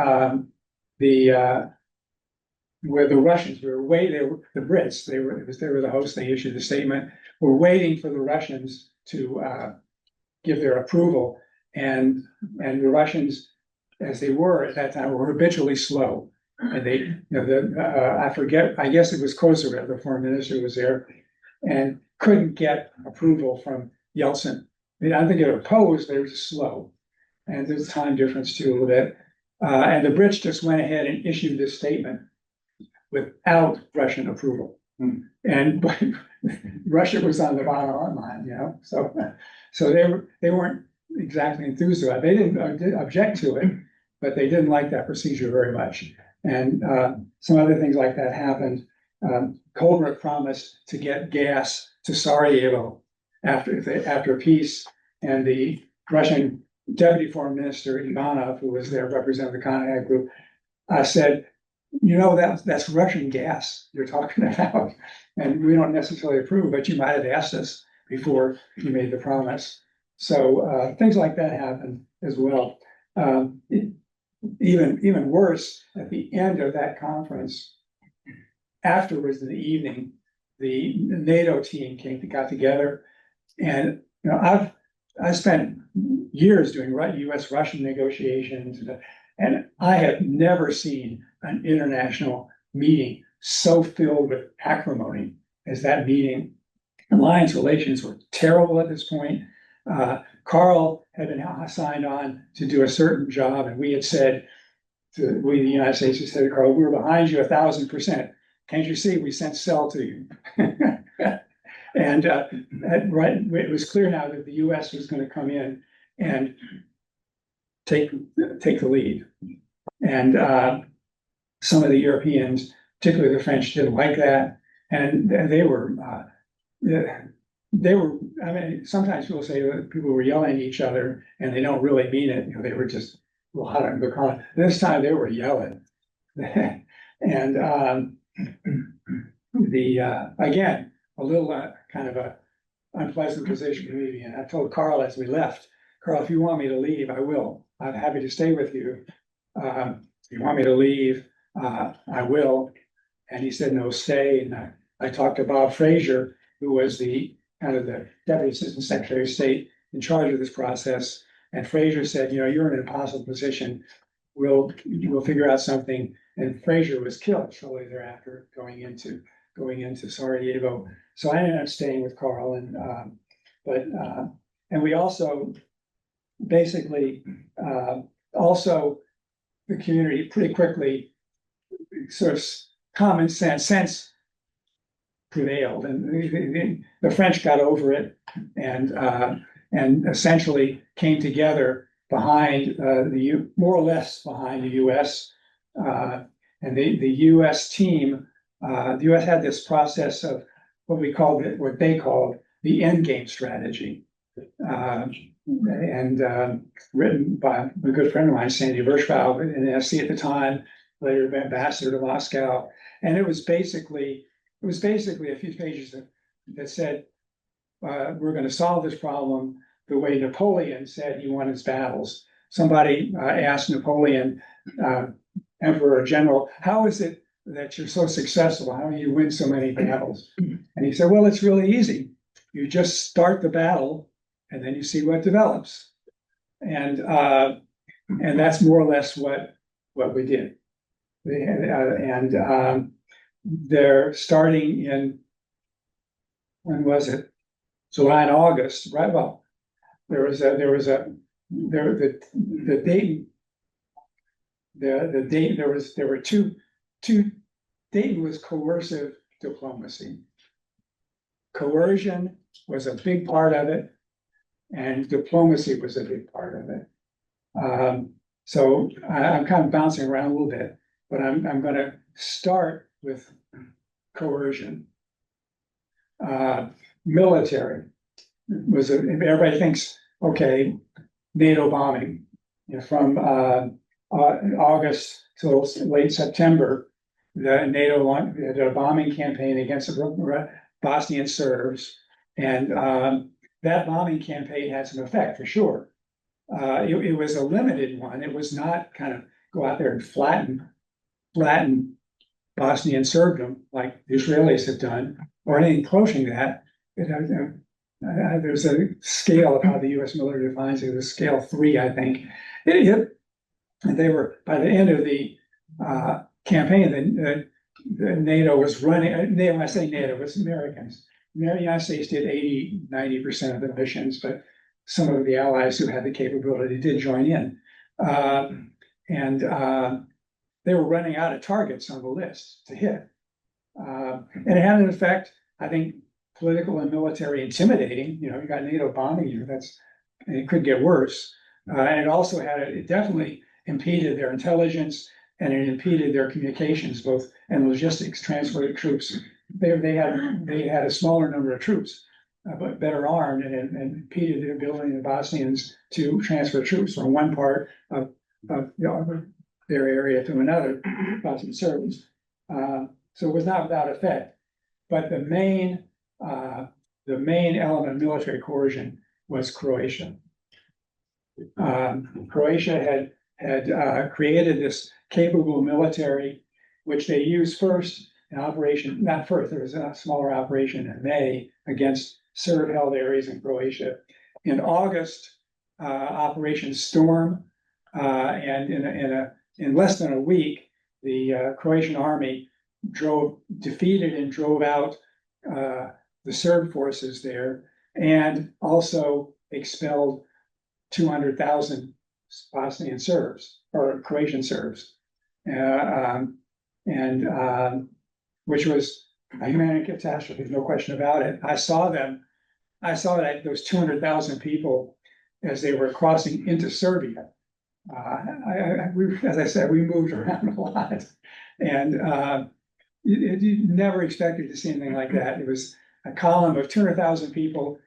where the Russians were waiting, the Brits, they were the hosts, they issued the statement, were waiting for the Russians to give their approval. And the Russians, as they were at that time, were habitually slow. And they, I forget, I guess it was Kozyrev, the foreign minister, was there, and couldn't get approval from Yeltsin. I don't think they were opposed, they were just slow. And there's a time difference too, a little bit. And the Brits just went ahead and issued this statement without Russian approval. And Russia was on the bottom line, so they weren't exactly enthused about it. They didn't object to it, but they didn't like that procedure very much. And some other things like that happened. Colbert promised to get gas to Sarajevo after peace, and the Russian deputy foreign minister Ivanov, who was there representing the Contact Group, said, that's Russian gas you're talking about, and we don't necessarily approve, but you might have asked us before you made the promise. So things like that happen as well. Even worse, at the end of that conference, afterwards in the evening, the NATO team got together, and I spent years doing U.S.-Russian negotiations, and I have never seen an international meeting so filled with acrimony as that meeting. Alliance relations were terrible at this point. Carl had been signed on to do a certain job, and we, the United States, had said to Carl, we were behind you 1,000%. Can't you see we sent Sel to you? And it was clear now that the U.S. was going to come in and take the lead. And some of the Europeans, particularly the French, didn't like that, and they were. I mean, sometimes people say that people were yelling at each other, and they don't really mean it. They were just loud. This time they were yelling, and again, a little kind of a unpleasant position to be in. I told Carl as we left, Carl, if you want me to leave, I will. I'm happy to stay with you. If you want me to leave, I will. And he said, no, stay. And I talked to Bob Fraser, who was the Deputy Assistant Secretary of State in charge of this process. And Fraser said, you're in an impossible position. We'll figure out something. And Fraser was killed shortly thereafter, going into Sarajevo. So I ended up staying with Carl, and we also basically also the community pretty quickly sort of common sense prevailed, and the French got over it and essentially came together behind more or less behind the U.S. And the U.S. team. The U.S. had this process of what they called the end game strategy, and written by a good friend of mine, Sandy Birchbaum, in the SC at the time, later ambassador to Moscow. And it was basically a few pages that said, we're going to solve this problem the way Napoleon said he won his battles. Somebody asked Napoleon, Emperor or General, how is it that you're so successful? How do you win so many battles? And he said, well, it's really easy. You just start the battle and then you see what develops. And that's more or less what we did. They're starting in, when was it? July and August, right? Well, there was the Dayton, there were two, Dayton was coercive diplomacy. Coercion was a big part of it, and diplomacy was a big part of it. So I'm kind of bouncing around a little bit, but I'm going to start with coercion. Military was everybody thinks, okay, NATO bombing, from August till late September, the NATO did a bombing campaign against the Bosnian Serbs, and that bombing campaign had some effect for sure. it was a limited one. It was not kind of go out there and flatten Bosnian serfdom like the Israelis have done, or anything approaching that. There's a scale of how the U.S. military defines it. It was scale 3, I think. They were, by the end of the campaign, the NATO was running. When I say NATO, it was Americans. The United States did 80–90% of the missions, but some of the allies who had the capability did join in. And they were running out of targets on the list to hit. And it had an effect, I think, political and military intimidating. You got NATO bombing you. It could get worse. And it also it definitely impeded their intelligence, and it impeded their communications, both and logistics, transfer of troops. They had a smaller number of troops, but better armed, and it impeded the ability of the Bosnians to transfer troops from one part of their area to another, Bosnian Serbs. So it was not without effect. But the main element of military coercion was Croatia. Croatia had created this capable military, which they used first in operation, not first, there was a smaller operation in May against Serb-held areas in Croatia. In August, Operation Storm, and in less than a week, the Croatian army defeated and drove out the Serb forces there, and also expelled 200,000 Bosnian Serbs or Croatian Serbs, which was a humanitarian catastrophe, no question about it. I saw that those 200,000 people as they were crossing into Serbia. As I said, we moved around a lot, and you never expected to see anything like that. It was a column of 200,000 people,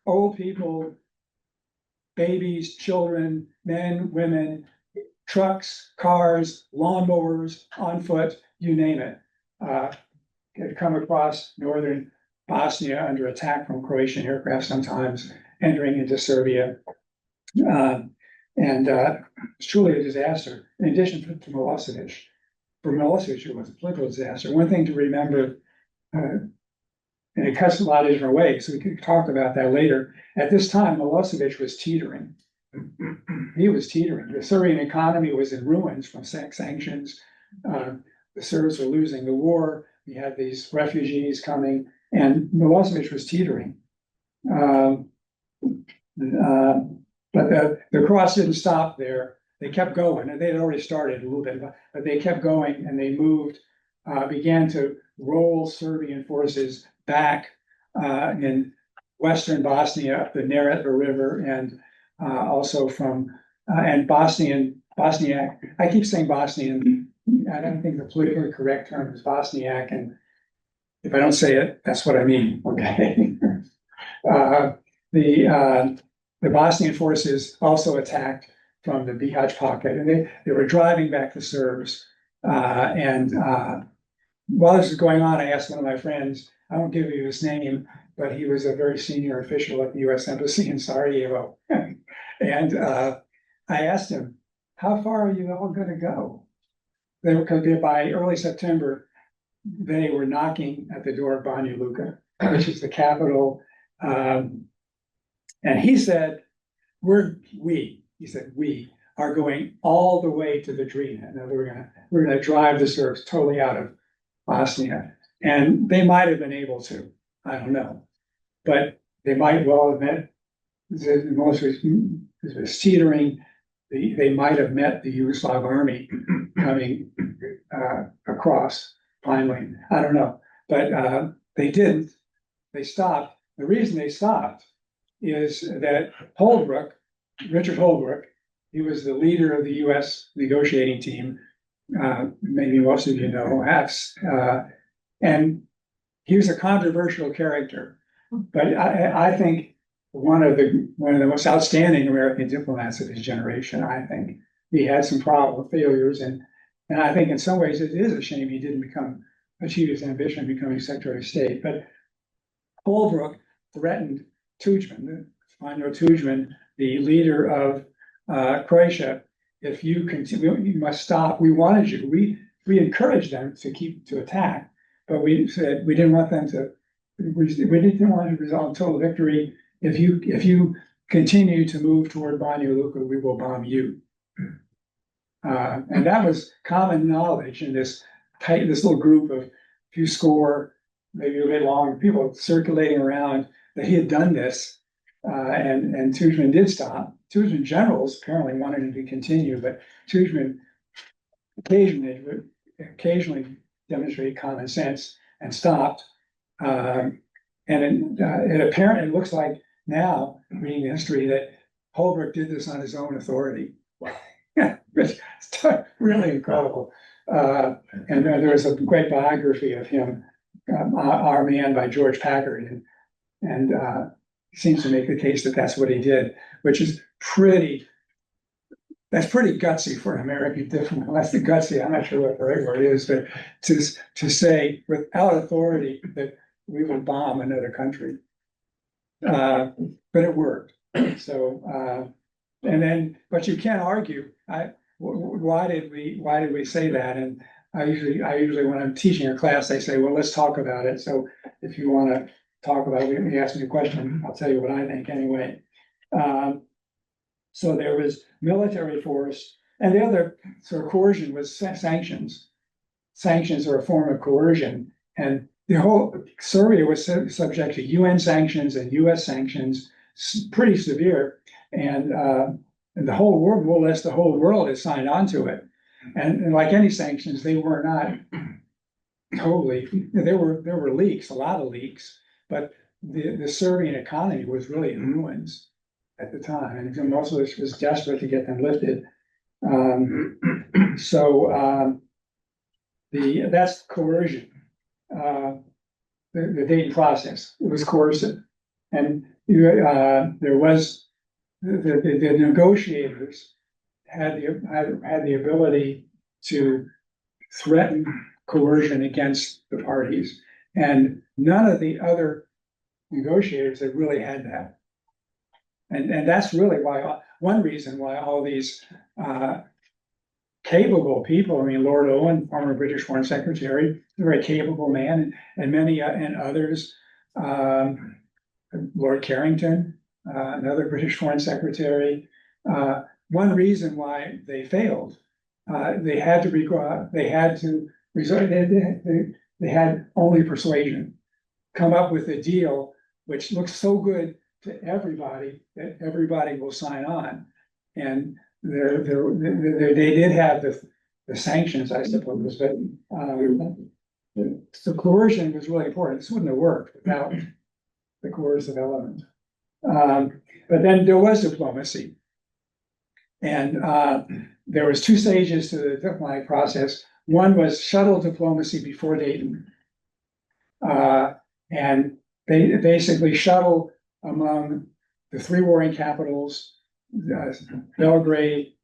old people, babies, children, men, women, trucks, cars, lawnmowers, on foot, you name it. Had come across northern Bosnia under attack from Croatian aircraft, sometimes entering into Serbia. It's truly a disaster. In addition to Milosevic. For Milosevic, it was a political disaster. One thing to remember, and it cuts a lot of different ways, so we could talk about that later. At this time, Milosevic was teetering. He was teetering. The Serbian economy was in ruins from sanctions. The Serbs were losing the war. We had these refugees coming, and Milosevic was teetering. But the Croats didn't stop there. They kept going, and they had already started a little bit, but they kept going, and they began to roll Serbian forces back in western Bosnia, up the Neretva River, and also from and Bosniak. I keep saying Bosnian. I don't think the politically correct term is Bosniak, and if I don't say it, that's what I mean. Okay. The Bosnian forces also attacked from the Bihać pocket, and they were driving back the Serbs. While this was going on, I asked one of my friends, I won't give you his name, but he was a very senior official at the U.S. Embassy in Sarajevo. And I asked him, how far are you all going to go? Because by early September, they were knocking at the door of Banja Luka, which is the capital. And he said, we are going all the way to the Drina. Now we're gonna drive the Serbs totally out of Bosnia. And they might have been able to, I don't know. But they might well have met, most was teetering, they might have met the Yugoslav army coming across finally. I don't know. But they didn't. They stopped. The reason they stopped is that Richard Holbrooke, he was the leader of the U.S. negotiating team, maybe most of you know, and he was a controversial character. But I think one of the most outstanding American diplomats of his generation. I think he had some failures, and I think in some ways it is a shame he didn't achieve his ambition of becoming Secretary of State. But Holbrooke threatened Tudjman, Tudjman, the leader of Croatia, if you continue, you must stop. We wanted you. We encouraged them to attack, but we said we didn't want them to. We didn't want to resolve total victory. If you continue to move toward Banja Luka, we will bomb you. And that was common knowledge in this little group of few score, maybe a bit long, people circulating around, that he had done this. And Tujman did stop. Tujman generals apparently wanted him to continue, but Tujman occasionally demonstrated common sense and stopped. And it looks like now, reading the history, that Holbrook did this on his own authority. It's really incredible. And there was a great biography of him, Our Man by George Packard, and seems to make the case that that's what he did, which is pretty gutsy for an American diplomat. That's the gutsy. I'm not sure what the right word is, but to say without authority that we will bomb another country. But it worked. So, but you can't argue. Why did we say that? And I usually when I'm teaching a class, I say, well, let's talk about it. So if you want to talk about it, you ask me a question, I'll tell you what I think anyway. So there was military force, and the other sort of coercion was sanctions. Sanctions are a form of coercion, and the whole Serbia was subject to UN sanctions and US sanctions, pretty severe, and the whole world, more or less the whole world, has signed on to it. And like any sanctions, they were not totally. There were leaks, a lot of leaks, but the Serbian economy was really in ruins at the time, and most of us was desperate to get them lifted. That's coercion. The Dayton process, it was coercive, and there was the negotiators had the ability to threaten coercion against the parties, and none of the other negotiators had really had that. And that's really one reason why all these capable people, I mean, Lord Owen, former British Foreign Secretary, a very capable man, and many and others, Lord Carrington, another British Foreign Secretary. One reason why they failed, they had only persuasion, come up with a deal which looks so good to everybody that everybody will sign on. And they did have the sanctions, I suppose, but the coercion was really important. This wouldn't have worked without the coercive element. But then there was diplomacy, and there was two stages to the diplomatic process. One was shuttle diplomacy before Dayton, and they basically shuttle among the three warring capitals, Belgrade,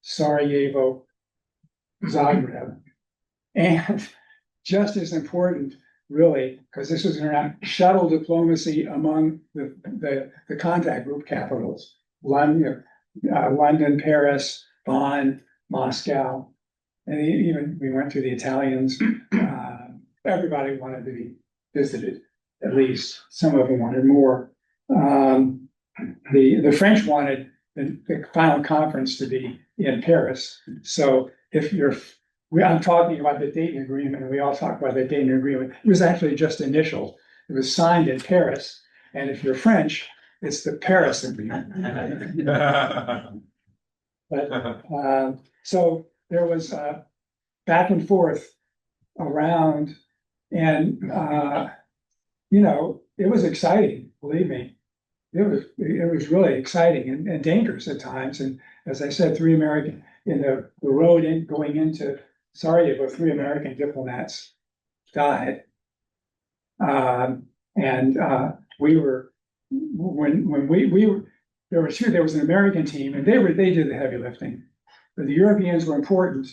Sarajevo, Zagreb, and just as important, really, because this was around shuttle diplomacy among the contact group capitals, London, Paris, Bonn, Moscow, and even we went through the Italians. Everybody wanted to be visited, at least. Some of them wanted more. The French wanted the final conference to be in Paris. So I'm talking about the Dayton Agreement, and we all talk about the Dayton Agreement. It was actually just initial. It was signed in Paris, and if you're French, it's the Paris Agreement. But so there was back and forth around, and it was exciting. Believe me, it was really exciting and dangerous at times. And as I said, three American in the road going into Sarajevo, 3 American diplomats died. We were when we were there was an American team, and they did the heavy lifting, but the Europeans were important.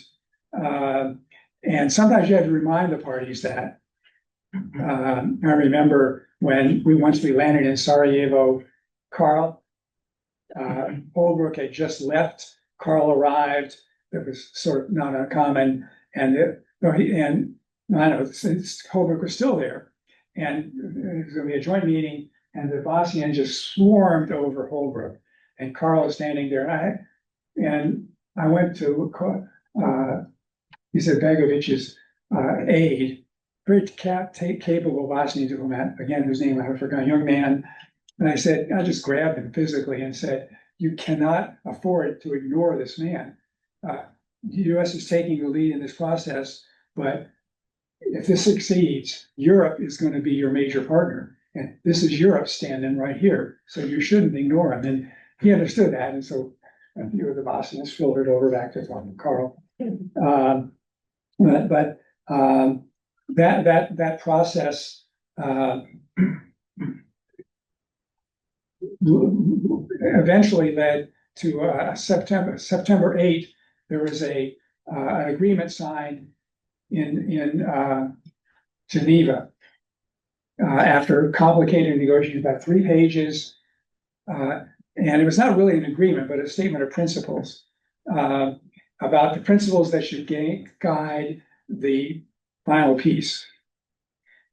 And sometimes you had to remind the parties that. I remember when once we landed in Sarajevo, Carl, Holbrook had just left, Carl arrived, that was sort of not uncommon, and I know, Holbrook was still there. And it was gonna be a joint meeting, and the Bosnians just swarmed over Holbrook, and Carl was standing there, and I went to, he said Begovich's aide, very capable Bosnian diplomat, again, whose name I have forgotten, young man. And I said, I just grabbed him physically and said, you cannot afford to ignore this man. The US is taking the lead in this process, but if this succeeds, Europe is going to be your major partner. And this is Europe standing right here. So you shouldn't ignore him. And he understood that. And so a few of the Bosnians filtered over back to Carl. That process eventually led to September 8th. There was an agreement signed in Geneva after complicated negotiations, about 3 pages, and it was not really an agreement, but a statement of principles about the principles that should guide the final peace.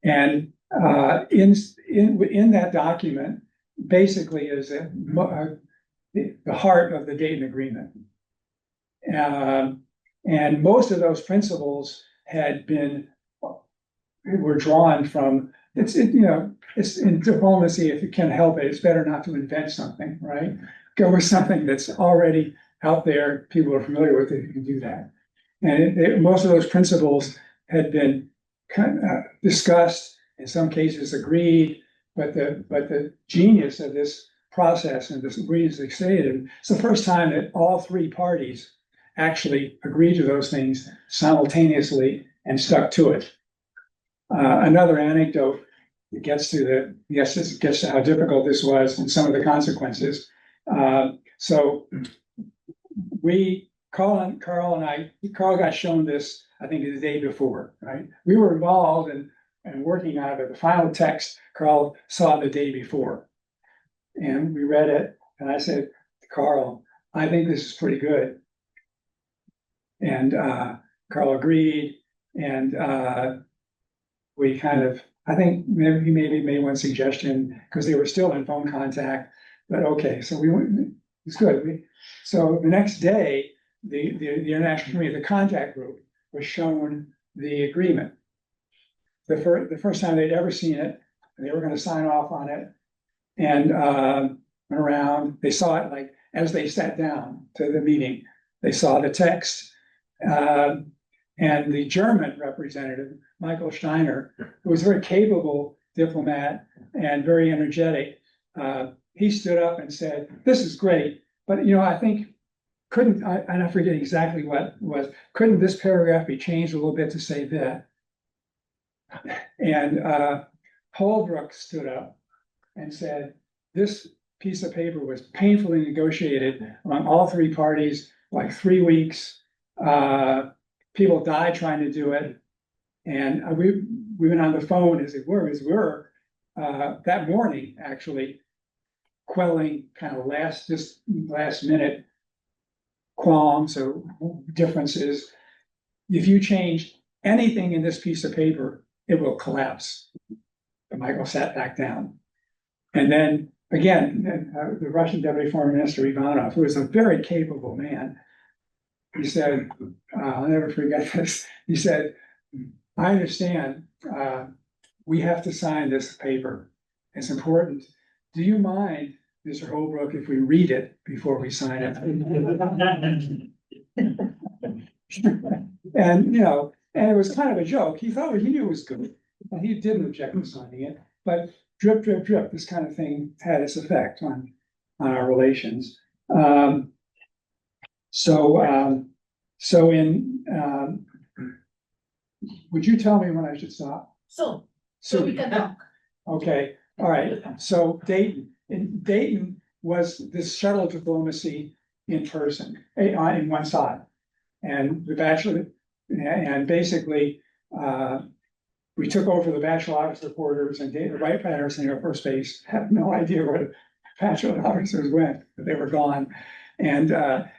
And in that document, basically, is the heart of the Dayton Agreement. And most of those principles were drawn from, it's in diplomacy, if you can help it, it's better not to invent something, right? Go with something that's already out there, people are familiar with it, you can do that. And most of those principles had been discussed, in some cases agreed, but the genius of this process and this agreement is stated, it's the first time that all 3 parties actually agreed to those things simultaneously and stuck to it. Another anecdote that gets to how difficult this was and some of the consequences. So Carl got shown this, I think, the day before, right? We were involved and working on it, but the final text Carl saw the day before. And we read it, and I said, Carl, I think this is pretty good. And Carl agreed, and we I think maybe he made one suggestion because they were still in phone contact, but okay, so it's good. So the next day, the international community, the contact group, was shown the agreement. The first time they'd ever seen it, and they were going to sign off on it, and went around. They saw it like as they sat down to the meeting. They saw the text, and the German representative, Michael Steiner, who was a very capable diplomat and very energetic, he stood up and said, "This is great, but I think and I forget exactly what was. Couldn't this paragraph be changed a little bit to say that?" And Holbrook stood up and said, "This piece of paper was painfully negotiated among all 3 parties, like 3 weeks. People died trying to do it, and we went on the phone as it were that morning, actually quelling kind of last minute qualms or differences. If you change anything in this piece of paper, it will collapse." And Michael sat back down. And then again, the Russian Deputy Foreign Minister Ivanov, who was a very capable man, he said, I'll never forget this. He said, "I understand we have to sign this paper. It's important. Do you mind, Mr. Holbrook, if we read it before we sign it?" And it was kind of a joke. He knew it was good, and he didn't object to signing it. But drip, drip, drip, this kind of thing had its effect on our relations. Would you tell me when I should stop? So So we can talk. Okay, all right. So Dayton was this shuttle diplomacy in person, in one side. And the bachelor, and basically, we took over the bachelor officer quarters, and Wright Patterson Air Force Base had no idea patrol officers went, but they were gone. And, there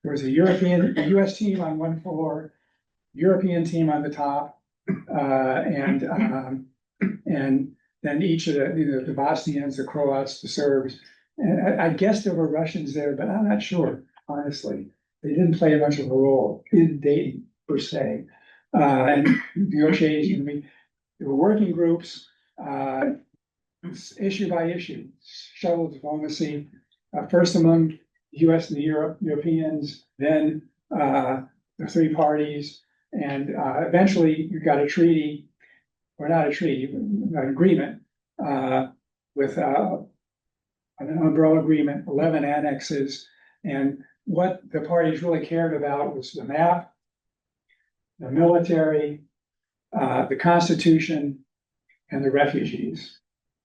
was a US team on one floor, European team on the top, and then each of the Bosnians, the Croats, the Serbs. And I guess there were Russians there, but I'm not sure, honestly. They didn't play much of a role in Dayton per se. And negotiation, there were working groups, issue by issue, shuttle diplomacy, first among US and the Europeans, then the three parties, and eventually you got a treaty, or not a treaty, an agreement with an umbrella agreement, 11 annexes, and what the parties really cared about was the map, the military, the Constitution, and the refugees.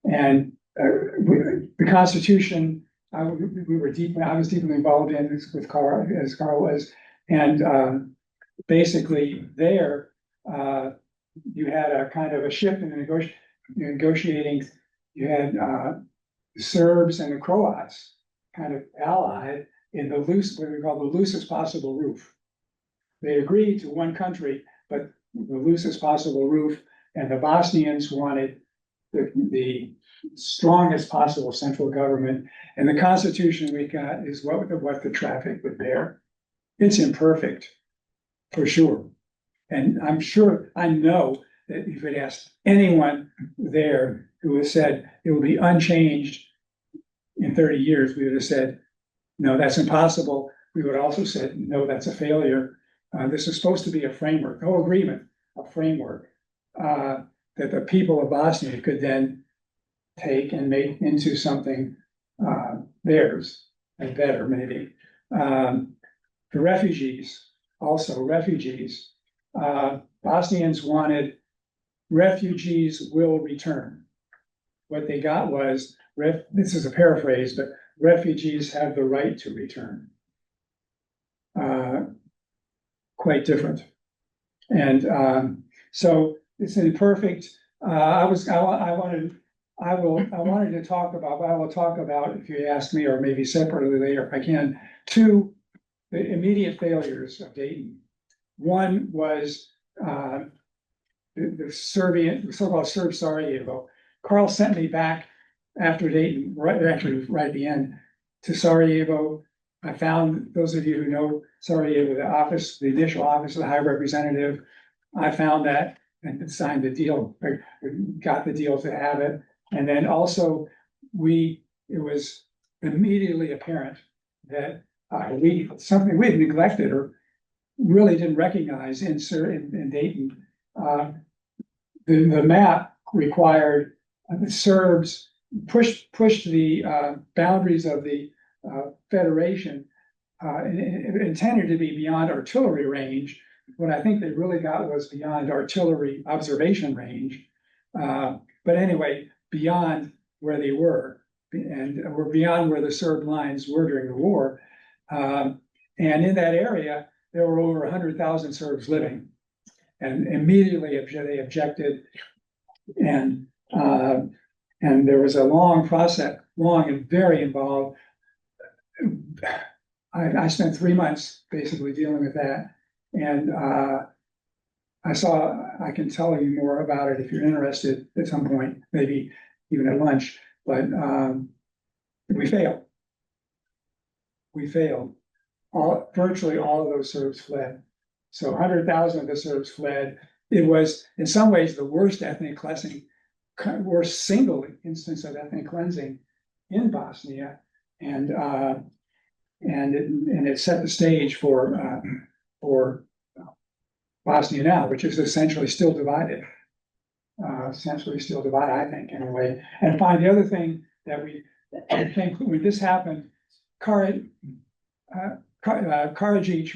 And the Constitution, I was deeply involved in this with Carl, as Carl was, and basically there, you had a kind of a shift in the negotiating. You had the Serbs and the Croats kind of allied in the what we call the loosest possible roof. They agreed to one country, but the loosest possible roof, and the Bosnians wanted the strongest possible central government, and the Constitution we got is what the traffic would bear. It's imperfect, for sure. And I know that if you'd asked anyone there who has said it will be unchanged in 30 years, we would have said, no, that's impossible. We would also said, no, that's a failure. This is supposed to be a framework, no agreement, a framework that the people of Bosnia could then take and make into something theirs and better, maybe. The refugees, also refugees. Bosnians wanted refugees will return. What they got was, this is a paraphrase, but refugees have the right to return. Quite different. And so it's imperfect. I wanted to talk about, but I will talk about, if you ask me, or maybe separately later if I can, two the immediate failures of Dayton. One was the so-called Serb Sarajevo. Carl sent me back after Dayton, right at the end, to Sarajevo. I found, those of you who know Sarajevo, the initial office of the High Representative, I found that and signed the deal, got the deal to have it. And then also it was immediately apparent that something we had neglected or really didn't recognize in Dayton. The map required the Serbs pushed the boundaries of the Federation intended to be beyond artillery range. What I think they really got was beyond artillery observation range. But anyway, beyond where they were, and were beyond where the Serb lines were during the war. And in that area, there were over 100,000 Serbs living. And immediately they objected. And there was a long process, long and very involved. I spent 3 months basically dealing with that. And I can tell you more about it if you're interested at some point, maybe even at lunch, but we failed. We failed. Virtually all of those Serbs fled. So 100,000 of the Serbs fled. It was in some ways the worst ethnic cleansing, worst single instance of ethnic cleansing in Bosnia. And it set the stage for Bosnia now, which is essentially still divided. I think, anyway. And finally, the other thing that I think when this happened, Karadzic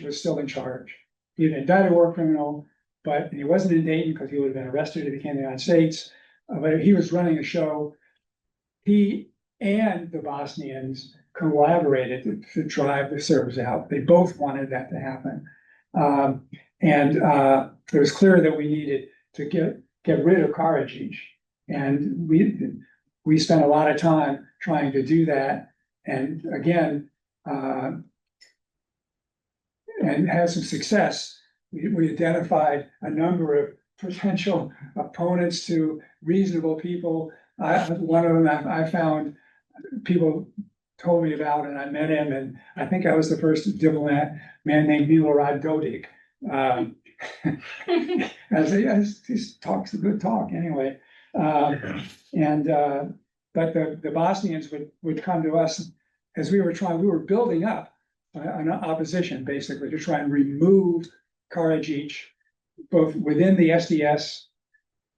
was still in charge. He had been indicted a war criminal, but he wasn't in Dayton because he would have been arrested if he came to the United States. But he was running a show. He and the Bosnians collaborated to drive the Serbs out. They both wanted that to happen. And it was clear that we needed to get rid of Karadzic. And we spent a lot of time trying to do that. And again, and had some success. We identified a number of potential opponents to reasonable people. One of them I found people told me about, and I met him, and I think I was the first diplomat, man named Milorad Dodik. As he talks a good talk anyway. But the Bosnians would come to us as we were building up an opposition basically to try and remove Karadzic, both within the SDS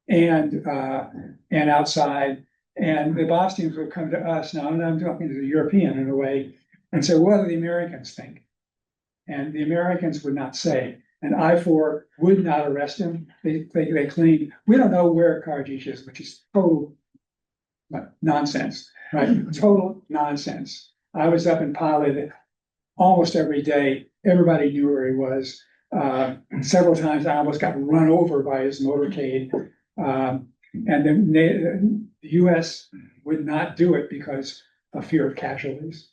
and outside. And the Bosnians would come to us, now I'm talking to the European in a way, and say, what do the Americans think? And the Americans would not say. And I4 would not arrest him. They claimed, we don't know where Karadzic is, which is total nonsense, right? Total nonsense. I was up in Pilot almost every day. Everybody knew where he was. Several times I almost got run over by his motorcade. And then the US would not do it because of fear of casualties.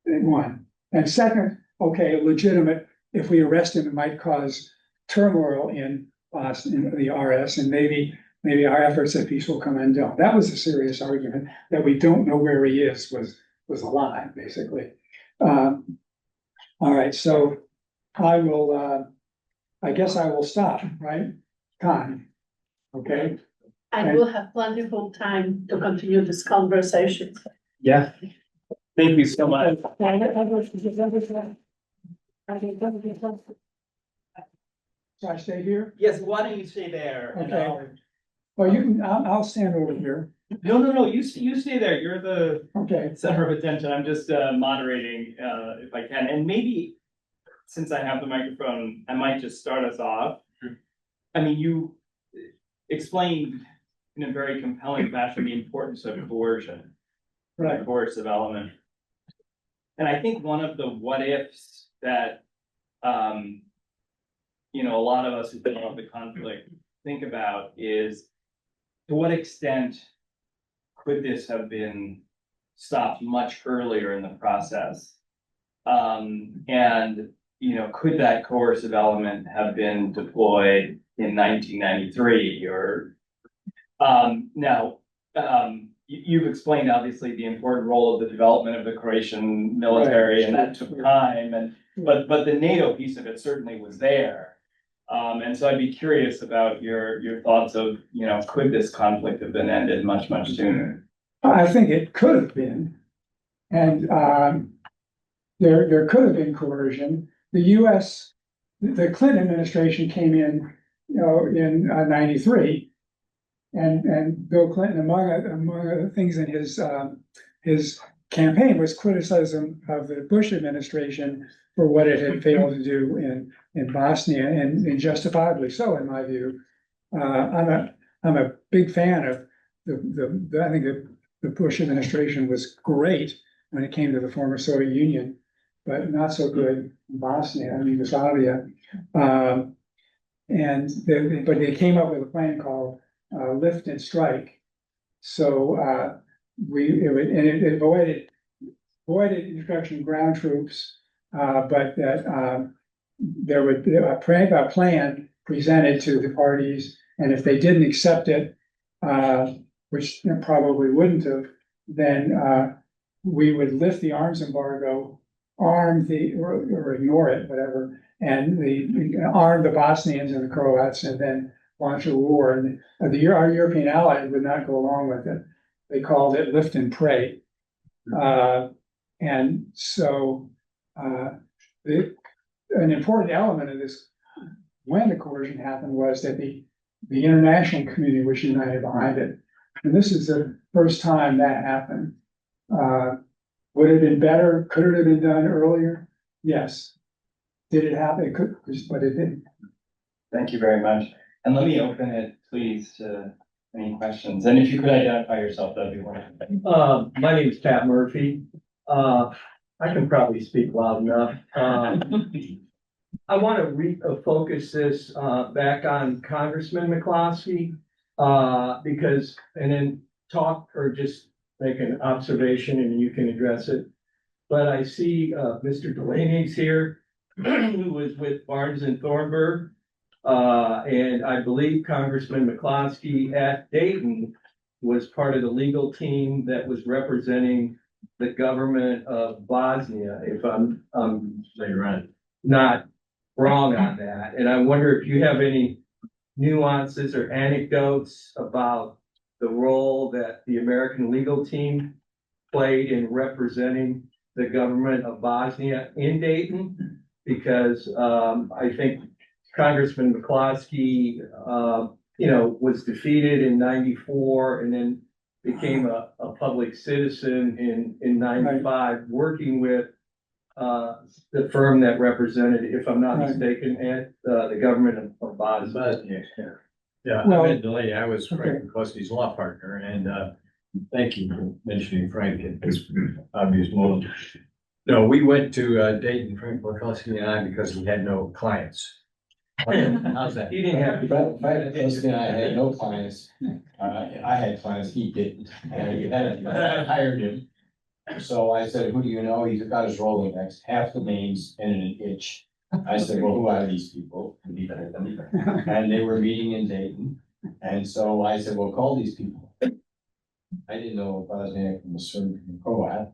One. And second, okay, legitimate, if we arrest him, it might cause turmoil in Boston, in the RS, and maybe our efforts at peace will come undone. That was a serious argument. That we don't know where he is was a lie, basically. All right, so I will, I guess I will stop, right? Time, okay? And we'll have plenty of time to continue this conversation. Yeah. Thank you so much. So I stay here? Yes, why don't you stay there? and Okay. I'll- Well, I'll stand over here. No, you stay there. You're the Okay, center of attention. I'm just moderating if I can. And maybe since I have the microphone, I might just start us off. I mean, you explained in a very compelling fashion the importance of coercion, right. coercive element. And I think one of the what ifs that a lot of us who follow the conflict think about is, to what extent could this have been stopped much earlier in the process? And could that coercive element have been deployed in 1993 or now? You've explained obviously the important role of the development of the Croatian military, Right. and that took time. But the NATO piece of it certainly was there. And so I'd be curious about your thoughts of, could this conflict have been ended much sooner? I think it could have been. And there could have been coercion. The Clinton administration came in, in 93. And Bill Clinton, among other things in his campaign, was criticism of the Bush administration for what it had failed to do in Bosnia, and justifiably so, in my view. I'm a big fan of I think the Bush administration was great when it came to the former Soviet Union, but not so good in Bosnia and Yugoslavia. But they came up with a plan called lift and strike. So it avoided introduction of ground troops, but that there would be a plan presented to the parties, and if they didn't accept it, which they probably wouldn't have, then we would lift the arms embargo, or ignore it, whatever, and arm the Bosnians and the Croats, and then launch a war. And our European allies would not go along with it. They called it lift and pray. And so an important element of this, when the coercion happened, was that the international community was united behind it. And this is the first time that happened. Would it have been better? Could it have been done earlier? Yes. Did it happen? It could, but it didn't. Thank you very much. And let me open it, please, to any questions. And if you could identify yourself, that'd be wonderful. My name is Pat Murphy. I can probably speak loud enough. I want to refocus this back on Congressman McCloskey, because, and then talk or just make an observation and you can address it. But I see, Mr. Delaney's here, who was with Barnes and Thornburg. And I believe Congressman McCloskey at Dayton was part of the legal team that was representing the government of Bosnia, if I'm not wrong on that. And I wonder if you have any nuances or anecdotes about the role that the American legal team played in representing the government of Bosnia in Dayton, because I think Congressman McCloskey, was defeated in '94 and then became a public citizen in '95, working with the firm that represented, if I'm not mistaken, and the government of Bosnia. Yeah, Well, I'm Ed Delaney. I was okay. Frank McCloskey's law partner, and thank you for mentioning Frank at this obvious moment. No, we went to Dayton, Frank McCloskey and I, because he had no clients. How's that? He didn't have. Frank McCloskey and I had no clients. I had clients, he didn't. I hired him. So I said, who do you know? He's got his Rolodex, half the names and an itch. I said, well, who are these people? And he told them. And they were meeting in Dayton. And so I said, well, call these people. I didn't know Bosniak from a Serb from Croat. I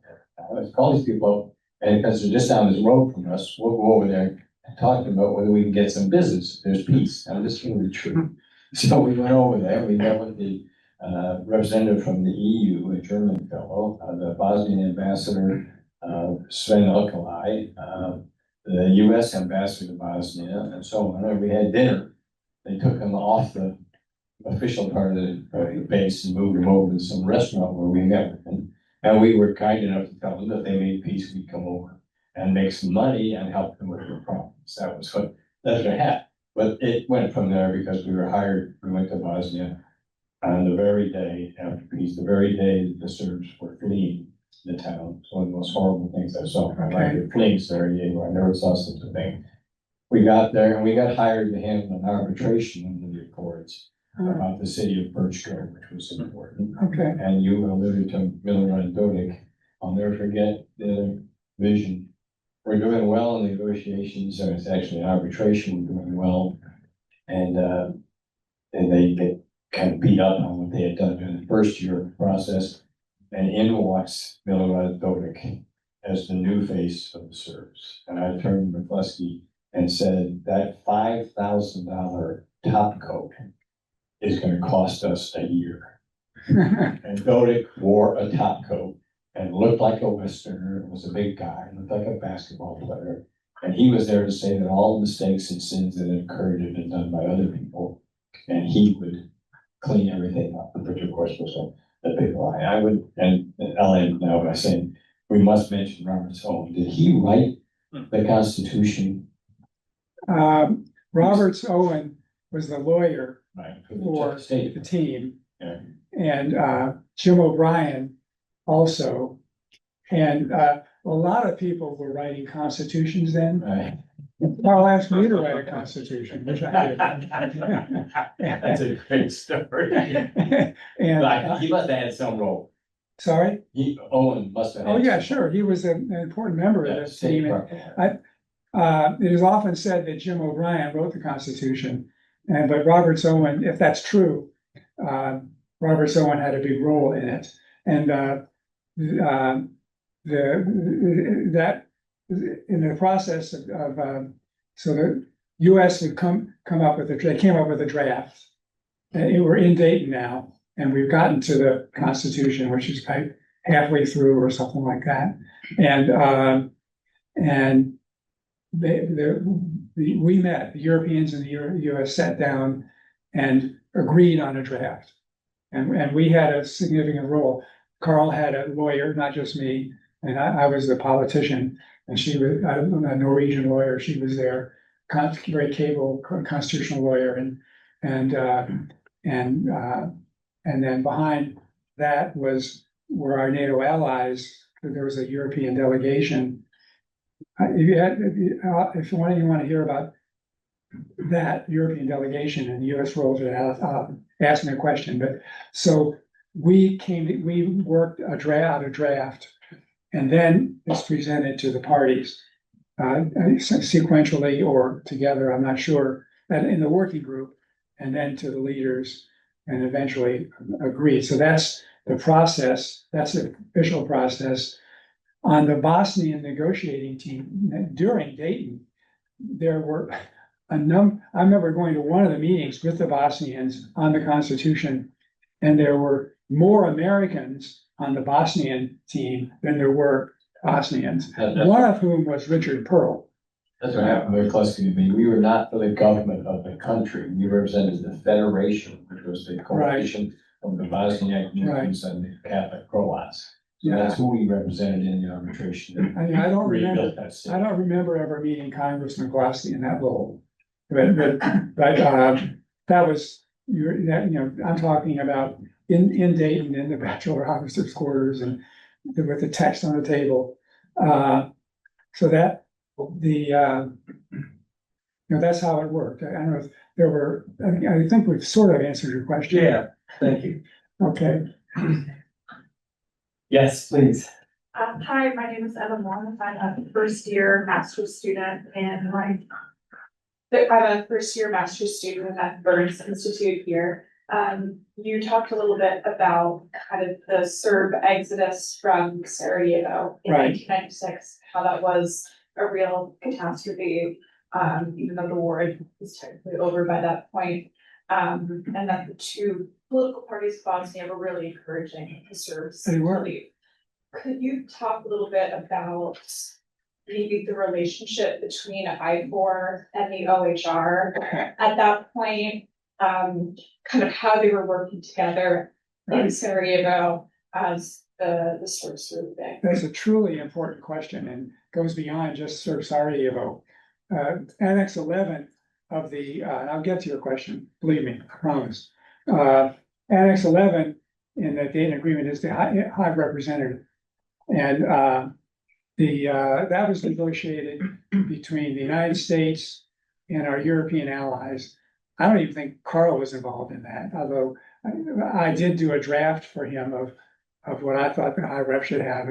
was call these people, and because they're just down this road from us, we'll go over there and talk about whether we can get some business. There's peace. Now, this is really true. So we went over there. We met with the representative from the EU, a German fellow, the Bosnian ambassador, Sven Alkali, the US ambassador to Bosnia, and so on. And we had dinner. They took him off the official part of the base and moved him over to some restaurant where we met with him. And we were kind enough to tell them that they made peace, we'd come over and make some money and help them with their problems. That's what happened. But it went from there because we were hired. We went to Bosnia on the very day after peace, the very day the Serbs were fleeing the town. It's one of the most horrible things I saw. Fleeing Sarajevo. I never saw such a thing. We got there and we got hired to handle an arbitration under the Accords about the city of Birch Grove, which was important. Okay. And you alluded to Milorad and Dodik. I'll never forget the vision. We're doing well in negotiations, or it's actually an arbitration, we're doing well. And they get kind of beat up on what they had done during the first year of the process. And in walks Milorad Dodik as the new face of the Serbs. And I turned to McCloskey and said, that $5,000 top coat is going to cost us a year. And Dodik wore a top coat and looked like a Westerner, was a big guy, looked like a basketball player. And he was there to say that all mistakes and sins that had occurred had been done by other people. And he would clean everything up, which of course was a big lie. I would, and I'll end now by saying, we must mention Robert's Owen. Did he write the Constitution? Roberts Owen was the lawyer Right, for state. the team. Yeah. And Jim O'Brien also. And a lot of people were writing constitutions then. Right. Carl asked me to write a constitution, which I did. That's a great story. And He must have had some role. sorry? Owen must have had. Oh, yeah, some sure. He was an important member role. of the team. It is often said that Jim O'Brien wrote the Constitution, but Roberts Owen, if that's true, Roberts Owen had a big role in it. And that in the process of so the U.S. would come up with they came up with a draft. We're in Dayton now, and we've gotten to the Constitution, which is like halfway through or something like that. And we met, the Europeans and the US sat down and agreed on a draft. And we had a significant role. Carl had a lawyer, not just me, and I was the politician, and she was a Norwegian lawyer. She was there, very capable constitutional lawyer, and then behind that were our NATO allies. There was a European delegation. If one of you want to hear about that European delegation and the U.S. role, ask me a question. But so we worked a draft, and then it's presented to the parties. Sequentially or together, I'm not sure, and in the working group, and then to the leaders, and eventually agreed. So that's the process, that's the official process. On the Bosnian negotiating team, during Dayton, there were I remember going to one of the meetings with the Bosnians on the Constitution, and there were more Americans on the Bosnian team than there were Bosnians, one of whom was Richard Pearl. That's what happened very closely to me. We were not for the government of the country. We represented the Federation, which was the coalition of the Bosniak Muslims and the Catholic Croats. So that's who we represented in the arbitration. I don't remember ever meeting Congressman McCloskey in that role. But that was, I'm talking about in Dayton, in the bachelor officers' quarters, and with the text on the table. So that that's how it worked. I don't know if there were, I think we've sort of answered your question. Yeah, thank you. Okay. Yes, please. Hi, my name is Emma Moore. I'm a first year master's student and I'm a first year master's student at Byrnes Institute here. You talked a little bit about kind of the Serb exodus from Sarajevo in 1996, how that was a real catastrophe, even though the war was technically over by that point. And that the two political parties of Bosnia were really encouraging the Serbs to leave. Could you talk a little bit about maybe the relationship between IFOR and the OHR at that point, kind of how they were working together in Sarajevo as the Serbs were moving? That's a truly important question and goes beyond just Sarajevo. Annex 11 of the, I'll get to your question, believe me, I promise. Annex 11 in the Dayton Agreement is the High Representative. And that was negotiated between the United States and our European allies. I don't even think Carl was involved in that, although I did do a draft for him of what I thought the High Rep should have.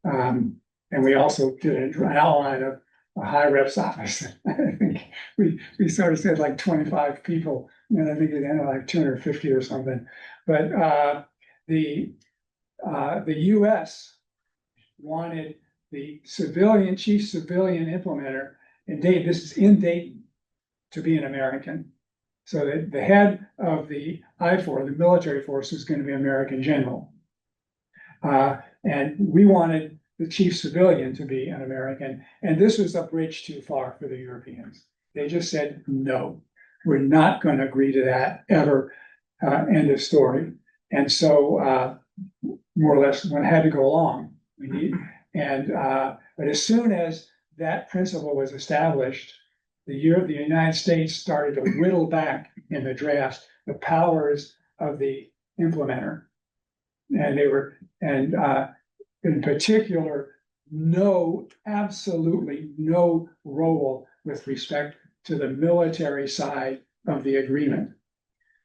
And we also did an outline of a High Rep's office. I think we sort of said like 25 people, and I think it ended like 250 or something. But the US wanted the chief civilian implementer in Dayton, this is in Dayton, to be an American. So that the head of the IFOR, the military force, is going to be American general. And we wanted the chief civilian to be an American. And this was a bridge too far for the Europeans. They just said, no, we're not going to agree to that ever. End of story. And so more or less one had to go along. But as soon as that principle was established, the United States started to whittle back in the draft the powers of the implementer. And they were, in particular, absolutely no role with respect to the military side of the agreement.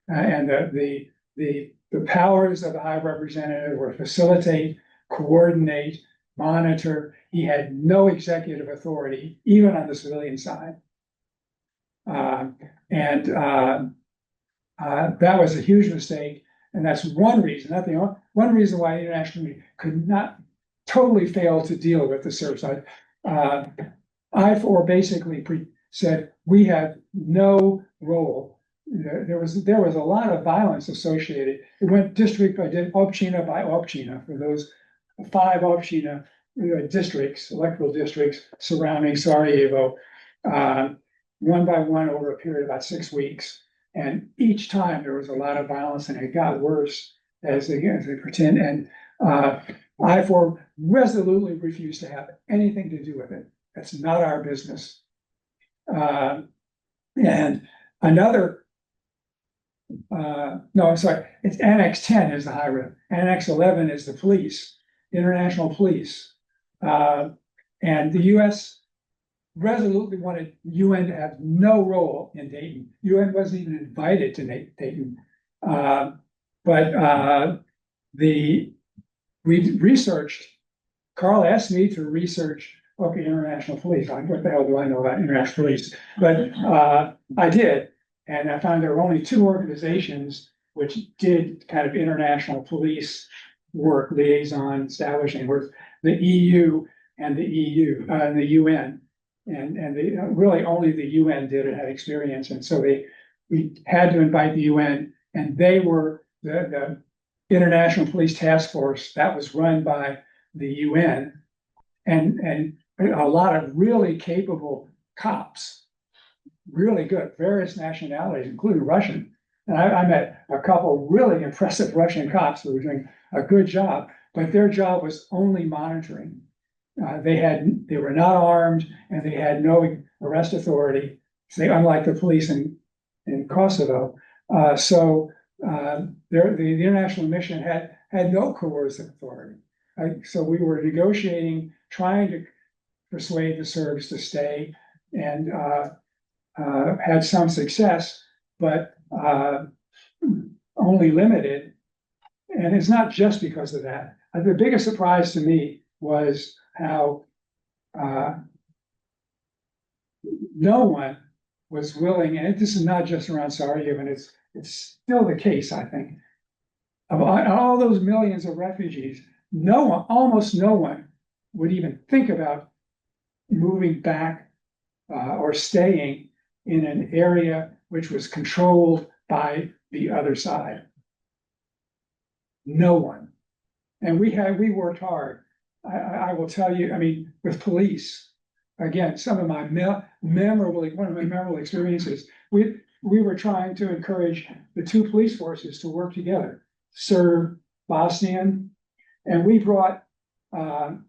And the powers of the High Representative were facilitate, coordinate, monitor. He had no executive authority, even on the civilian side. That was a huge mistake. And that's one reason, not the only, one reason why the international community could not totally fail to deal with the Serb side. I4 basically said, we have no role. There was a lot of violence associated. It went district by općina by općina for those 5 općina districts, electoral districts surrounding Sarajevo, one by one over a period of about 6 weeks. And each time there was a lot of violence, and it got worse as they pretend. And I4 resolutely refused to have anything to do with it. That's not our business. And another, no, I'm sorry, it's Annex 10 is the High Rep. Annex 11 is the police, international police. And the US resolutely wanted UN to have no role in Dayton. UN wasn't even invited to Dayton. But we researched, Carl asked me to research, okay, international police. What the hell do I know about international police? But I did, and I found there were only two organizations which did kind of international police work, liaison establishing work, the EU and the UN. And really only the UN did it, had experience, and so we had to invite the UN, and they were the International Police Task Force that was run by the UN, and a lot of really capable cops, really good, various nationalities, including Russian. And I met a couple really impressive Russian cops who were doing a good job, but their job was only monitoring. They were not armed and they had no arrest authority, unlike the police in Kosovo. So the international mission had no coercive authority. So we were negotiating, trying to persuade the Serbs to stay, and had some success, but only limited. And it's not just because of that. The biggest surprise to me was how no one was willing, and this is not just around Sarajevo, and it's still the case, I think, of all those millions of refugees, almost no one would even think about moving back or staying in an area which was controlled by the other side. No one. And we worked hard. I will tell you, I mean, with police, again, some of my one of my memorable experiences, we were trying to encourage the two police forces to work together, Serb, Bosnian, and we brought, I'll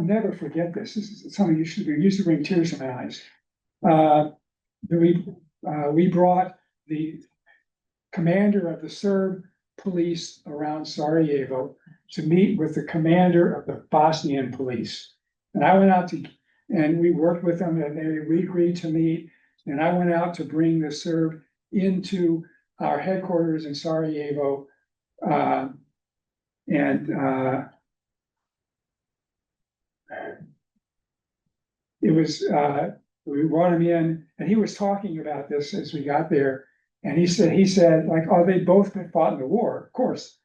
never forget this. This is something used to bring tears to my eyes. We brought the commander of the Serb police around Sarajevo to meet with the commander of the Bosnian police. And I went out and we worked with them, and we agreed to meet. And I went out to bring the Serb into our headquarters in Sarajevo. It was, we brought him in, and he was talking about this as we got there. And he said, like, oh, they both fought in the war, of course,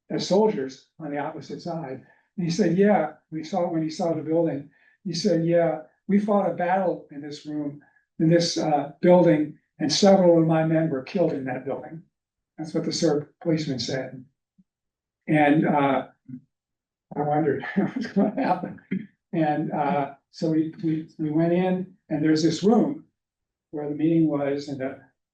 as soldiers on the opposite side. And he said, yeah, when he saw the building, he said, yeah, we fought a battle in this room, in this building, and several of my men were killed in that building. That's what the Serb policeman said. And I wondered what was going to happen. And so we went in, and there's this room where the meeting was, and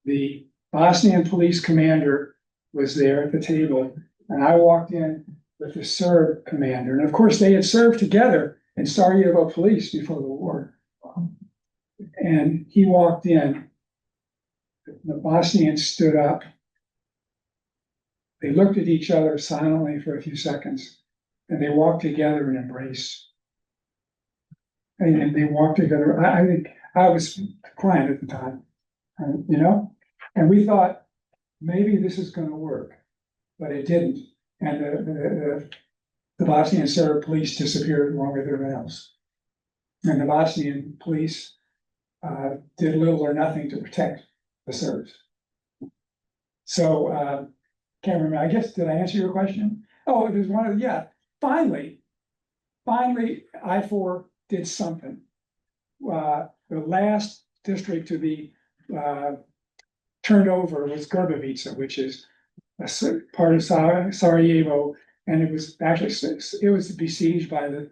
the Bosnian police commander was there at the table, and I walked in with the Serb commander. And of course, they had served together in Sarajevo police before the war. And he walked in, the Bosnians stood up. They looked at each other silently for a few seconds, and they walked together in embrace. And they walked together. I think I was crying at the time, you know? And we thought, maybe this is going to work, but it didn't. And the Bosnian Serb police disappeared along with everyone else. And the Bosnian police did little or nothing to protect the Serbs. So, can't remember, I guess, did I answer your question? Oh, it was one of, yeah, finally, I-4 did something. The last district to be turned over was Grbavica, which is a part of Sarajevo, and it was besieged by the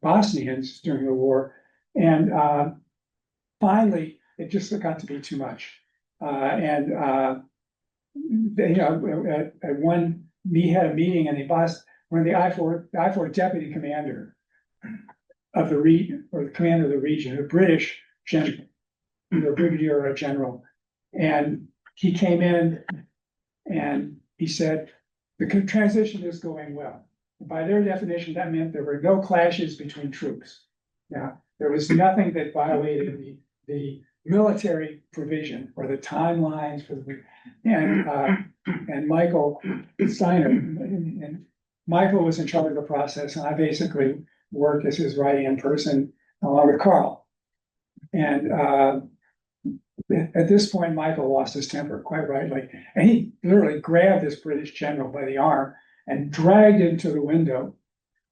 Bosnians during the war, and finally it just got to be too much, and they, at one we had a meeting, and one of the I-4 deputy commander of the region, or the commander of the region, a British general, either brigadier or a general. And he came in and he said, the transition is going well. By their definition, that meant there were no clashes between troops. Yeah, there was nothing that violated the military provision or the timelines for the, and Michael Steiner, and Michael was in charge of the process, and I basically worked as his right-hand person along with Carl. And at this point, Michael lost his temper, quite rightly, and he literally grabbed this British general by the arm and dragged him to the window.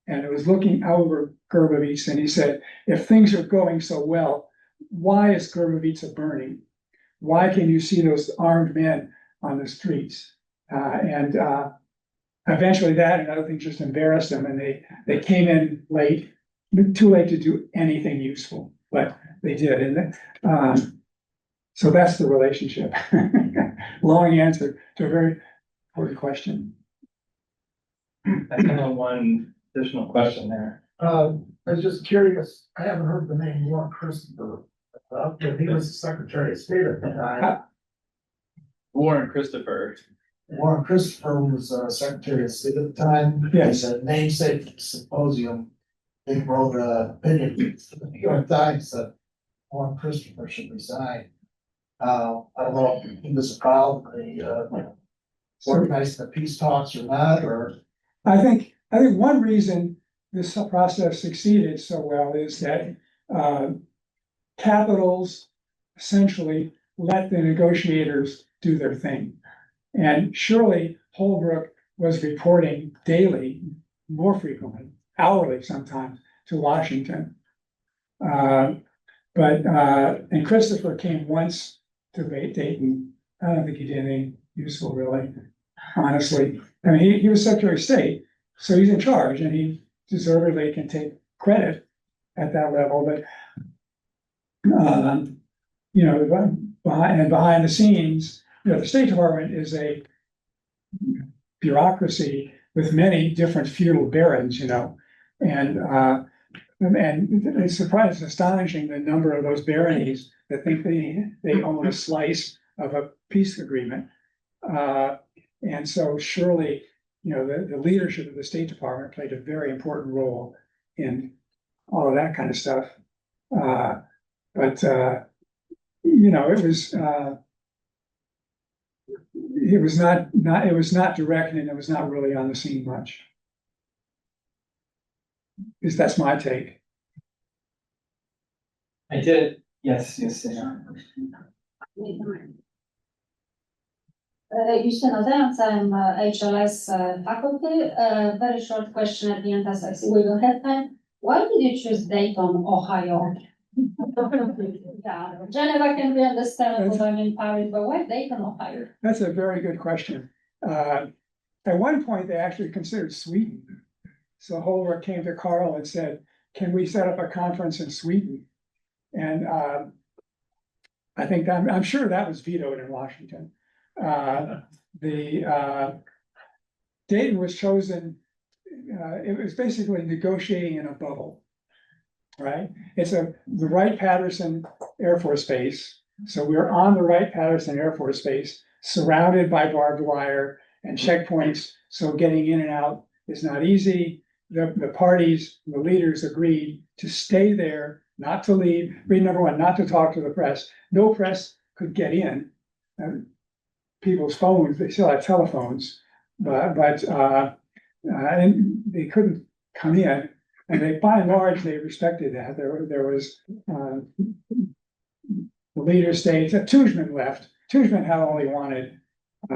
And it was looking over Gerbovice, and he said, if things are going so well, why is Gerbovice burning? Why can you see those armed men on the streets? Eventually that and other things just embarrassed them, and they came in late, too late to do anything useful, but they did. And so that's the relationship. Long answer to a very important question. I have one additional question there. I was just curious, I haven't heard the name Warren Christopher, but he was the Secretary of State at the time. Warren Christopher. Warren Christopher was Secretary of State at the time. Yes. He said namesake Symposium. They wrote an opinion for the New York Times that Warren Christopher should resign. I don't know if he was proud of the organizing the peace talks or not, or. I think one reason this process succeeded so well is that capitals essentially let the negotiators do their thing. And surely Holbrooke was reporting daily, more frequently, hourly sometimes, to Washington. And Christopher came once to Dayton. I don't think he did anything useful, really, honestly. I mean, he was Secretary of State, so he's in charge, and he deservedly can take credit at that level. But behind the scenes, the State Department is a bureaucracy with many different feudal barons, and it's astonishing the number of those baronies that think they own a slice of a peace agreement. And so surely, the leadership of the State Department played a very important role in all of that kind of stuff. It was not direct, and it was not really on the scene much. Because that's my take. I did, yes. Justyna Zając, I'm HLS faculty. Very short question at the end, as I see we don't have time. Why did you choose Dayton, Ohio? Yeah, Geneva can be understandable, I'm in Paris, but why Dayton, Ohio? That's a very good question. At one point, they actually considered Sweden. So Holbrooke came to Carl and said, can we set up a conference in Sweden? And I'm sure that was vetoed in Washington. Dayton was chosen, it was basically negotiating in a bubble, right? It's the Wright-Patterson Air Force Base. So we're on the Wright-Patterson Air Force Base, surrounded by barbed wire and checkpoints. So getting in and out is not easy. The parties, the leaders agreed to stay there, not to leave. Number one, not to talk to the press. No press could get in. People's phones, they still had telephones, but and they couldn't come in. And by and large, they respected that. There was the leader states that Tujman left. Tujman had only wanted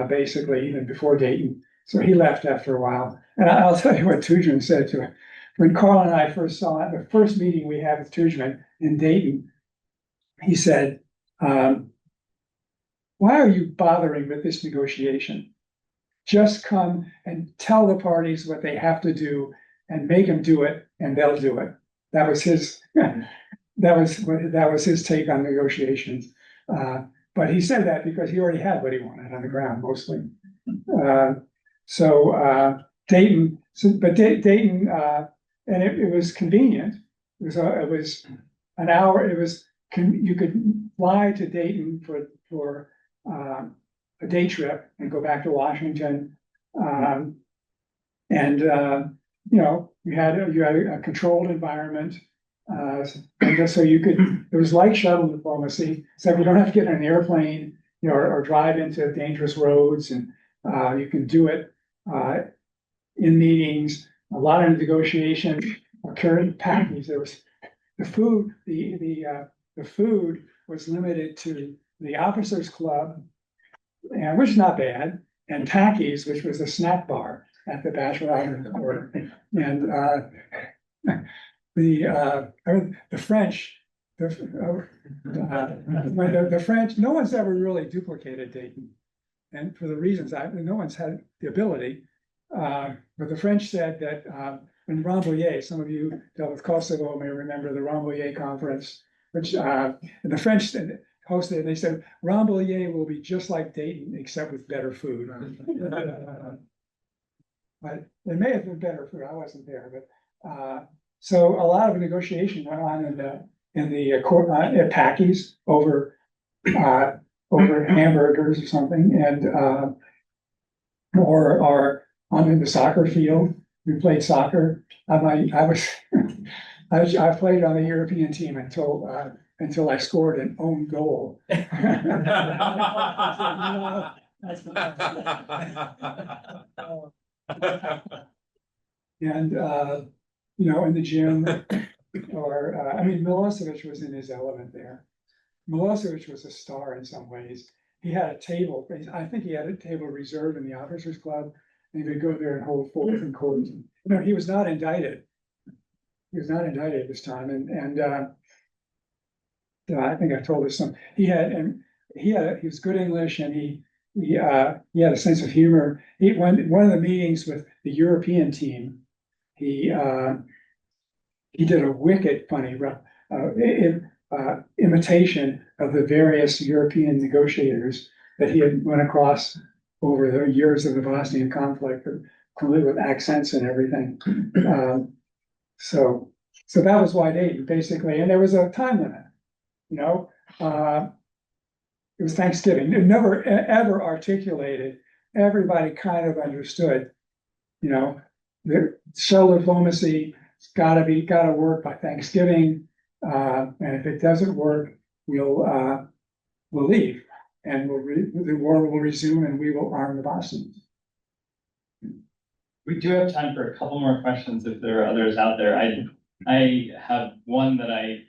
basically even before Dayton, so he left after a while. And I'll tell you what Tujman said to him. When Carl and I first saw it, the first meeting we had with Tujman in Dayton, he said, why are you bothering with this negotiation? Just come and tell the parties what they have to do and make them do it, and they'll do it. That was his take on negotiations. But he said that because he already had what he wanted on the ground mostly. Dayton, and it was convenient. It was an hour. You could fly to Dayton for a day trip and go back to Washington. You had a controlled environment. And just so you could, it was like shuttle diplomacy, so you don't have to get on an airplane, you know, or drive into dangerous roads, and you can do it in meetings. A lot of negotiation occurred in packages. There was the food, the food was limited to the officers' club, and which is not bad, and Tackies, which was a snack bar at the bachelor court, and the French, the French, no one's ever really duplicated Dayton. And for the reasons, no one's had the ability. But the French said that in Rambouillet, some of you dealt with Kosovo may remember the Rambouillet conference, which and the French hosted, and they said, Rambouillet will be just like Dayton, except with better food. But it may have been better food, I wasn't there, but so a lot of negotiation went on in the court at Packies over hamburgers or something, and or on the soccer field. We played soccer. I played on the European team until I scored an own goal. And you know, in the gym, or I mean, Milosevic was in his element there. Milosevic was a star in some ways. He had a table. I think he had a table reserved in the officers' club. And he would go there and hold 4 different courts. You know, he was not indicted. He was not indicted this time, and I think I told this some. He was good English, and he had a sense of humor. One of the meetings with the European team, he did a wicked funny imitation of the various European negotiators that he had run across over the years of the Bosnian conflict, complete with accents and everything. So that was why Dayton, basically, and there was a time limit, you know. It was Thanksgiving. It never ever articulated. Everybody kind of understood, you know, the shuttle diplomacy gotta work by Thanksgiving. And if it doesn't work, we'll leave, and the war will resume, and we will arm the Bosnians. We do have time for a couple more questions if there are others out there. I have one that I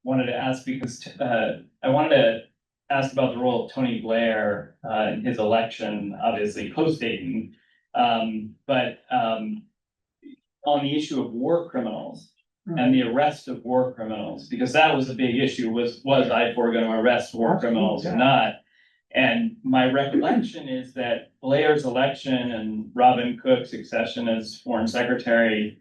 wanted to ask because I wanted to ask about the role of Tony Blair in his election, obviously post-Dayton, but on the issue of war criminals. And the arrest of war criminals, because that was a big issue, was I-4 going to arrest war criminals or not? And my recollection is that Blair's election and Robin Cook's succession as foreign secretary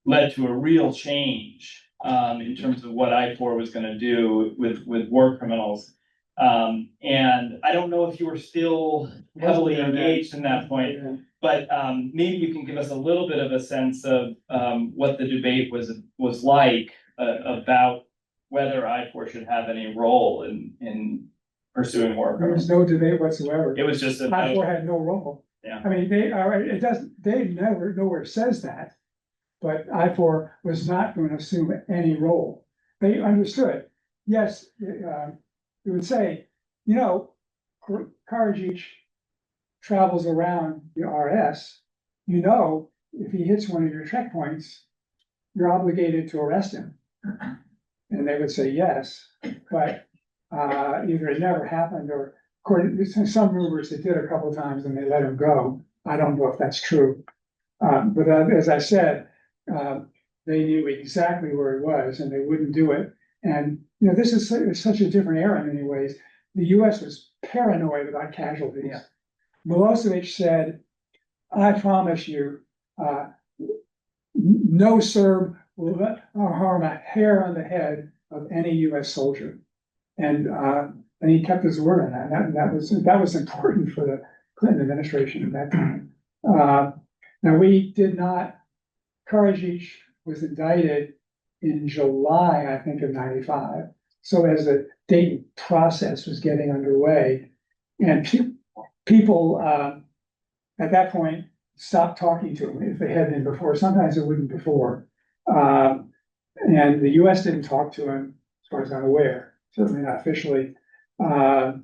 led to a real change in terms of what I-4 was going to do with war criminals. And I don't know if you were still heavily engaged in that point, but maybe you can give us a little bit of a sense of what the debate was like about whether I-4 should have any role in pursuing war There was criminals. no debate whatsoever. It was just I-4 had no role. Yeah. I mean, they never nowhere says that, but I-4 was not going to assume any role. They understood. Yes, it would say, you know, Karadzic travels around the RS, you know, if he hits one of your checkpoints, you're obligated to arrest him. And they would say yes, but either it never happened, or according to some rumors, it did a couple of times and they let him go. I don't know if that's true. But as I said, they knew exactly where he was and they wouldn't do it. And, you know, this is such a different era in many ways. The US was paranoid about casualties. Yeah. Milosevic said, I promise you, no Serb will harm a hair on the head of any US soldier. And he kept his word on that. And that was important for the Clinton administration at that time. Now we did not, Karadzic was indicted in July, I think, of '95. So as the Dayton process was getting underway, and people at that point stopped talking to him if they had been before. Sometimes it wouldn't before. And the US didn't talk to him, as far as I'm aware, certainly not officially. Carl,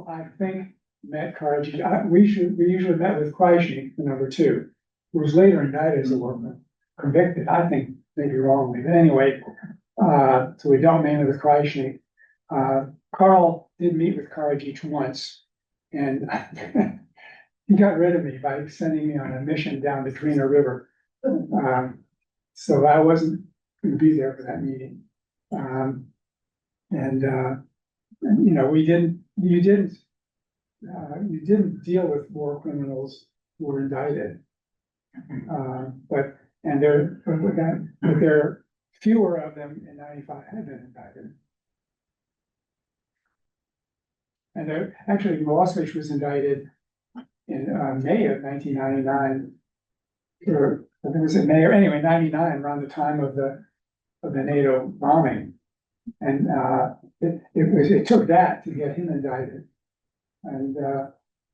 I think, met Karadzic. We usually met with Krajnik, the number two, who was later indicted as a workman, convicted, I think, maybe wrongly, but anyway, so we don't meet with Krajnik. Carl did meet with Karadzic once, and he got rid of me by sending me on a mission down the Drina River. So I wasn't going to be there for that meeting. You know, you didn't deal with war criminals who were indicted. But there fewer of them in 95 had been indicted. And there, actually, Milosevic was indicted in May of 1999, or I think it was in May, or anyway, 99, around the time of the NATO bombing. And it took that to get him indicted. And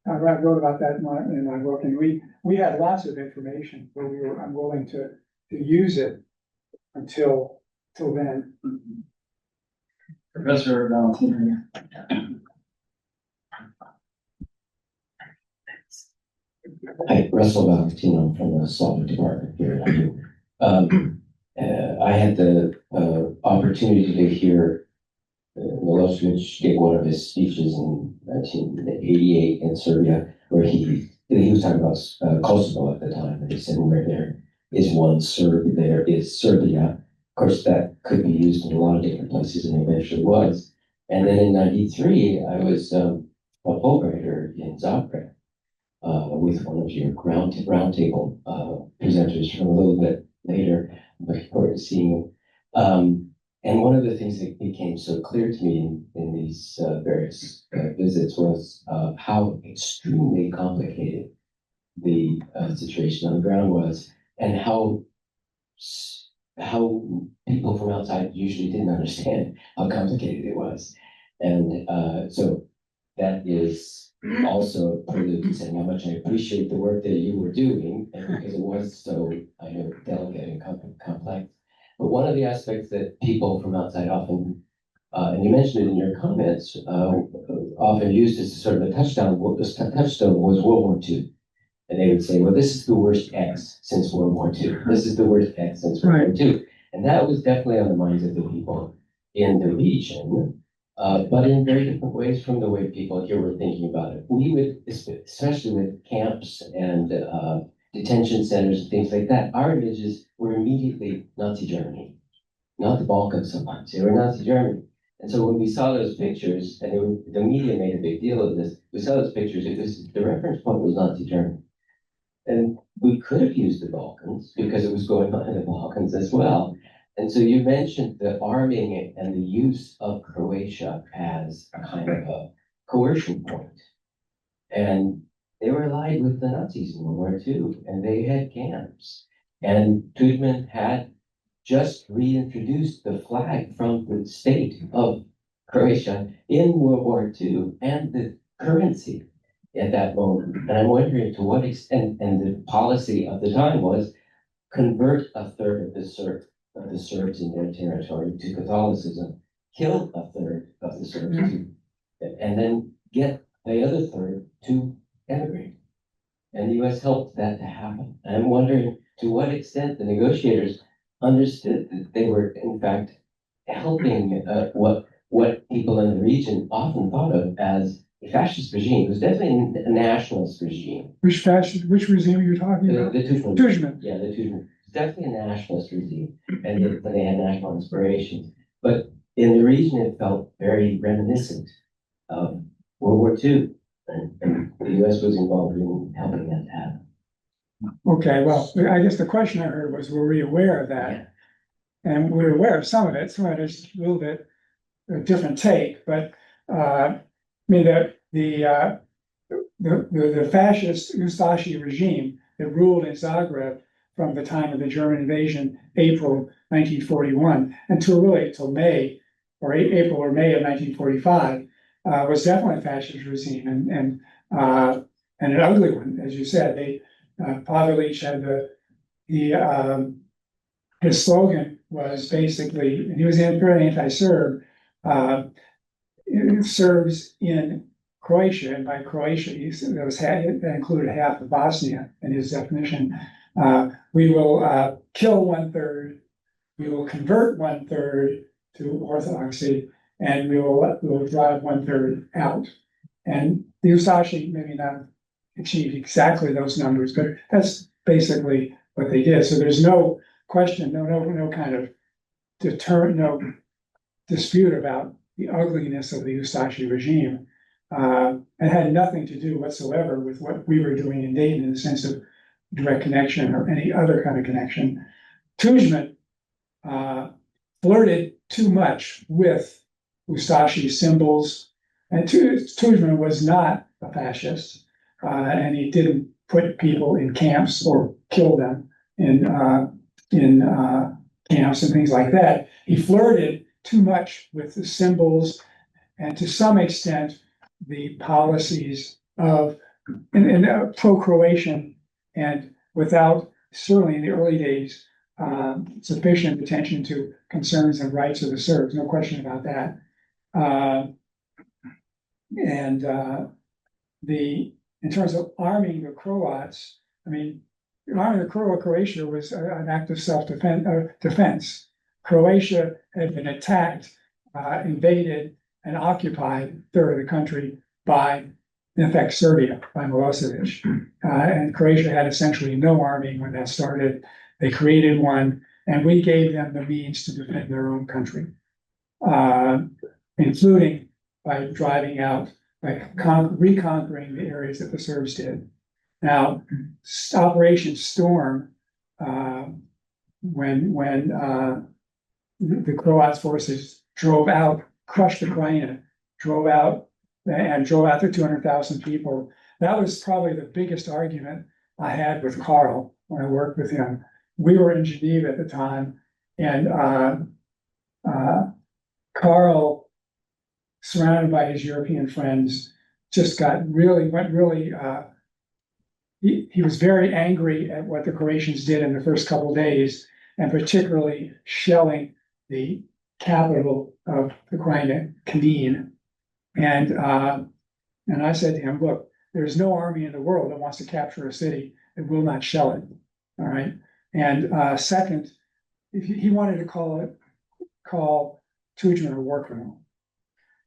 I wrote about that in my book, and we had lots of information, but we were unwilling to use it until then. Professor Valentino. Hi, Russell Valentino from the Software Department here at IU. I had the opportunity to hear Milosevic give one of his speeches in 1988 in Serbia, where he was talking about Kosovo at the time, and he said, where there is one Serb, there is Serbia. Of course, that could be used in a lot of different places, and eventually was. And then in '93, I was a Fulbrighter in Zagreb with one of your roundtable presenters from a little bit later. I'm looking forward to seeing you. And one of the things that became so clear to me in these various visits was how extremely complicated the situation on the ground was, and how people from outside usually didn't understand how complicated it was. And so that is also a prelude to saying how much I appreciate the work that you were doing, and because it was so, I know, delicate and complex. But one of the aspects that people from outside often, and you mentioned it in your comments, often used as sort of a touchstone was World War II. And they would say, well, this is the worst X since World War II. This is the worst X since World War II. And that was definitely on the minds of the people in the region, but in very different ways from the way people here were thinking about it. We would, especially with camps and detention centers and things like that, our images were immediately Nazi Germany, not the Balkans so much. They were Nazi Germany. And so when we saw those pictures, and the media made a big deal of this, we saw those pictures, the reference point was Nazi Germany. And we could have used the Balkans because it was going on in the Balkans as well. And so you mentioned the arming and the use of Croatia as a kind of a coercion point. And they were allied with the Nazis in World War II, and they had camps. And Tudjman had just reintroduced the flag from the state of Croatia in World War II and the currency at that moment. And I'm wondering to what extent, and the policy of the time was convert a third of the Serbs in their territory to Catholicism, kill a third of the Serbs, and then get the other third to emigrate. And the US helped that to happen. And I'm wondering to what extent the negotiators understood that they were, in fact, helping what people in the region often thought of as a fascist regime. It was definitely a nationalist regime. Which regime are you talking about? The Tudjman. Tudjman. Yeah, the Tudjman. It's definitely a nationalist regime, and they had national inspirations. But in the region, it felt very reminiscent of World War II, and the US was involved in helping that happen. Okay, well, I guess the question I heard was, were we aware of that? Yeah. And we were aware of some of it. Some of it is a little bit a different take, but I mean the fascist Ustashi regime that ruled in Zagreb from the time of the German invasion, April 1941, until May or April or May of 1945, was definitely a fascist regime, and an ugly one, as you said. Pavelic had his slogan was basically, and he was very anti-Serb, Serbs in Croatia, and by Croatia, that included half of Bosnia in his definition. We will kill 1/3, we will convert 1/3 to Orthodoxy, and we will drive 1/3 out. And the Ustashi maybe not achieved exactly those numbers, but that's basically what they did. So there's no question, no kind of no dispute about the ugliness of the Ustashi regime. It had nothing to do whatsoever with what we were doing in Dayton in the sense of direct connection or any other kind of connection. Tudjman flirted too much with Ustashi symbols, and Tudjman was not a fascist, and he didn't put people in camps or kill them in camps and things like that. He flirted too much with the symbols and to some extent the policies of pro-Croatian, and without, certainly in the early days, sufficient attention to concerns and rights of the Serbs, no question about that. In terms of arming the Croats, I mean, arming the Croatia was an act of self-defense. Croatia had been attacked, invaded, and occupied third of the country by, in effect, Serbia, by Milosevic. And Croatia had essentially no army when that started. They created one, and we gave them the means to defend their own country, including by driving out, by reconquering the areas that the Serbs did. Now, Operation Storm, when the Croats forces drove out, crushed Ukraine, drove out the 200,000 people. That was probably the biggest argument I had with Karl when I worked with him. We were in Geneva at the time, and Karl, surrounded by his European friends, just went really. He was very angry at what the Croatians did in the first couple of days, and particularly shelling the capital of Ukraine, Kandin. And I said to him, look, there's no army in the world that wants to capture a city that will not shell it. All right. And second, if he wanted to call Tudjman a war criminal.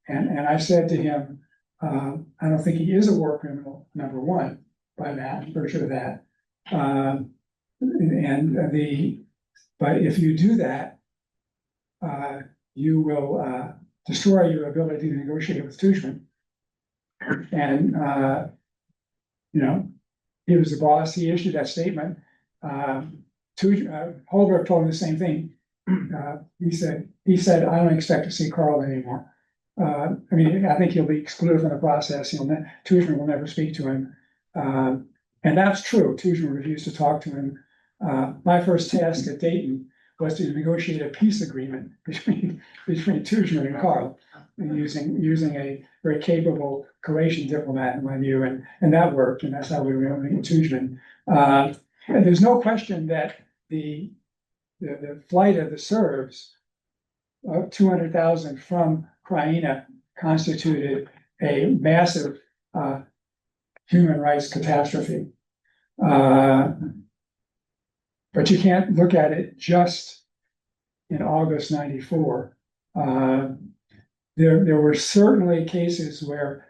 And I said to him, I don't think he is a war criminal, number one, by that, virtue of that. But if you do that, you will destroy your ability to negotiate with Tudjman. And he was the boss. He issued that statement. Holberg told him the same thing. He said, I don't expect to see Karl anymore. I think he'll be excluded from the process. Tudjman will never speak to him. And that's true. Tudjman refused to talk to him. My first task at Dayton was to negotiate a peace agreement between Tudjman and Karl, using a very capable Croatian diplomat, in my view, and that worked, and that's how we were able to get Tudjman. And there's no question that the flight of the Serbs, 200,000 from Krajina, constituted a massive human rights catastrophe. But you can't look at it just in August '94. There were certainly cases where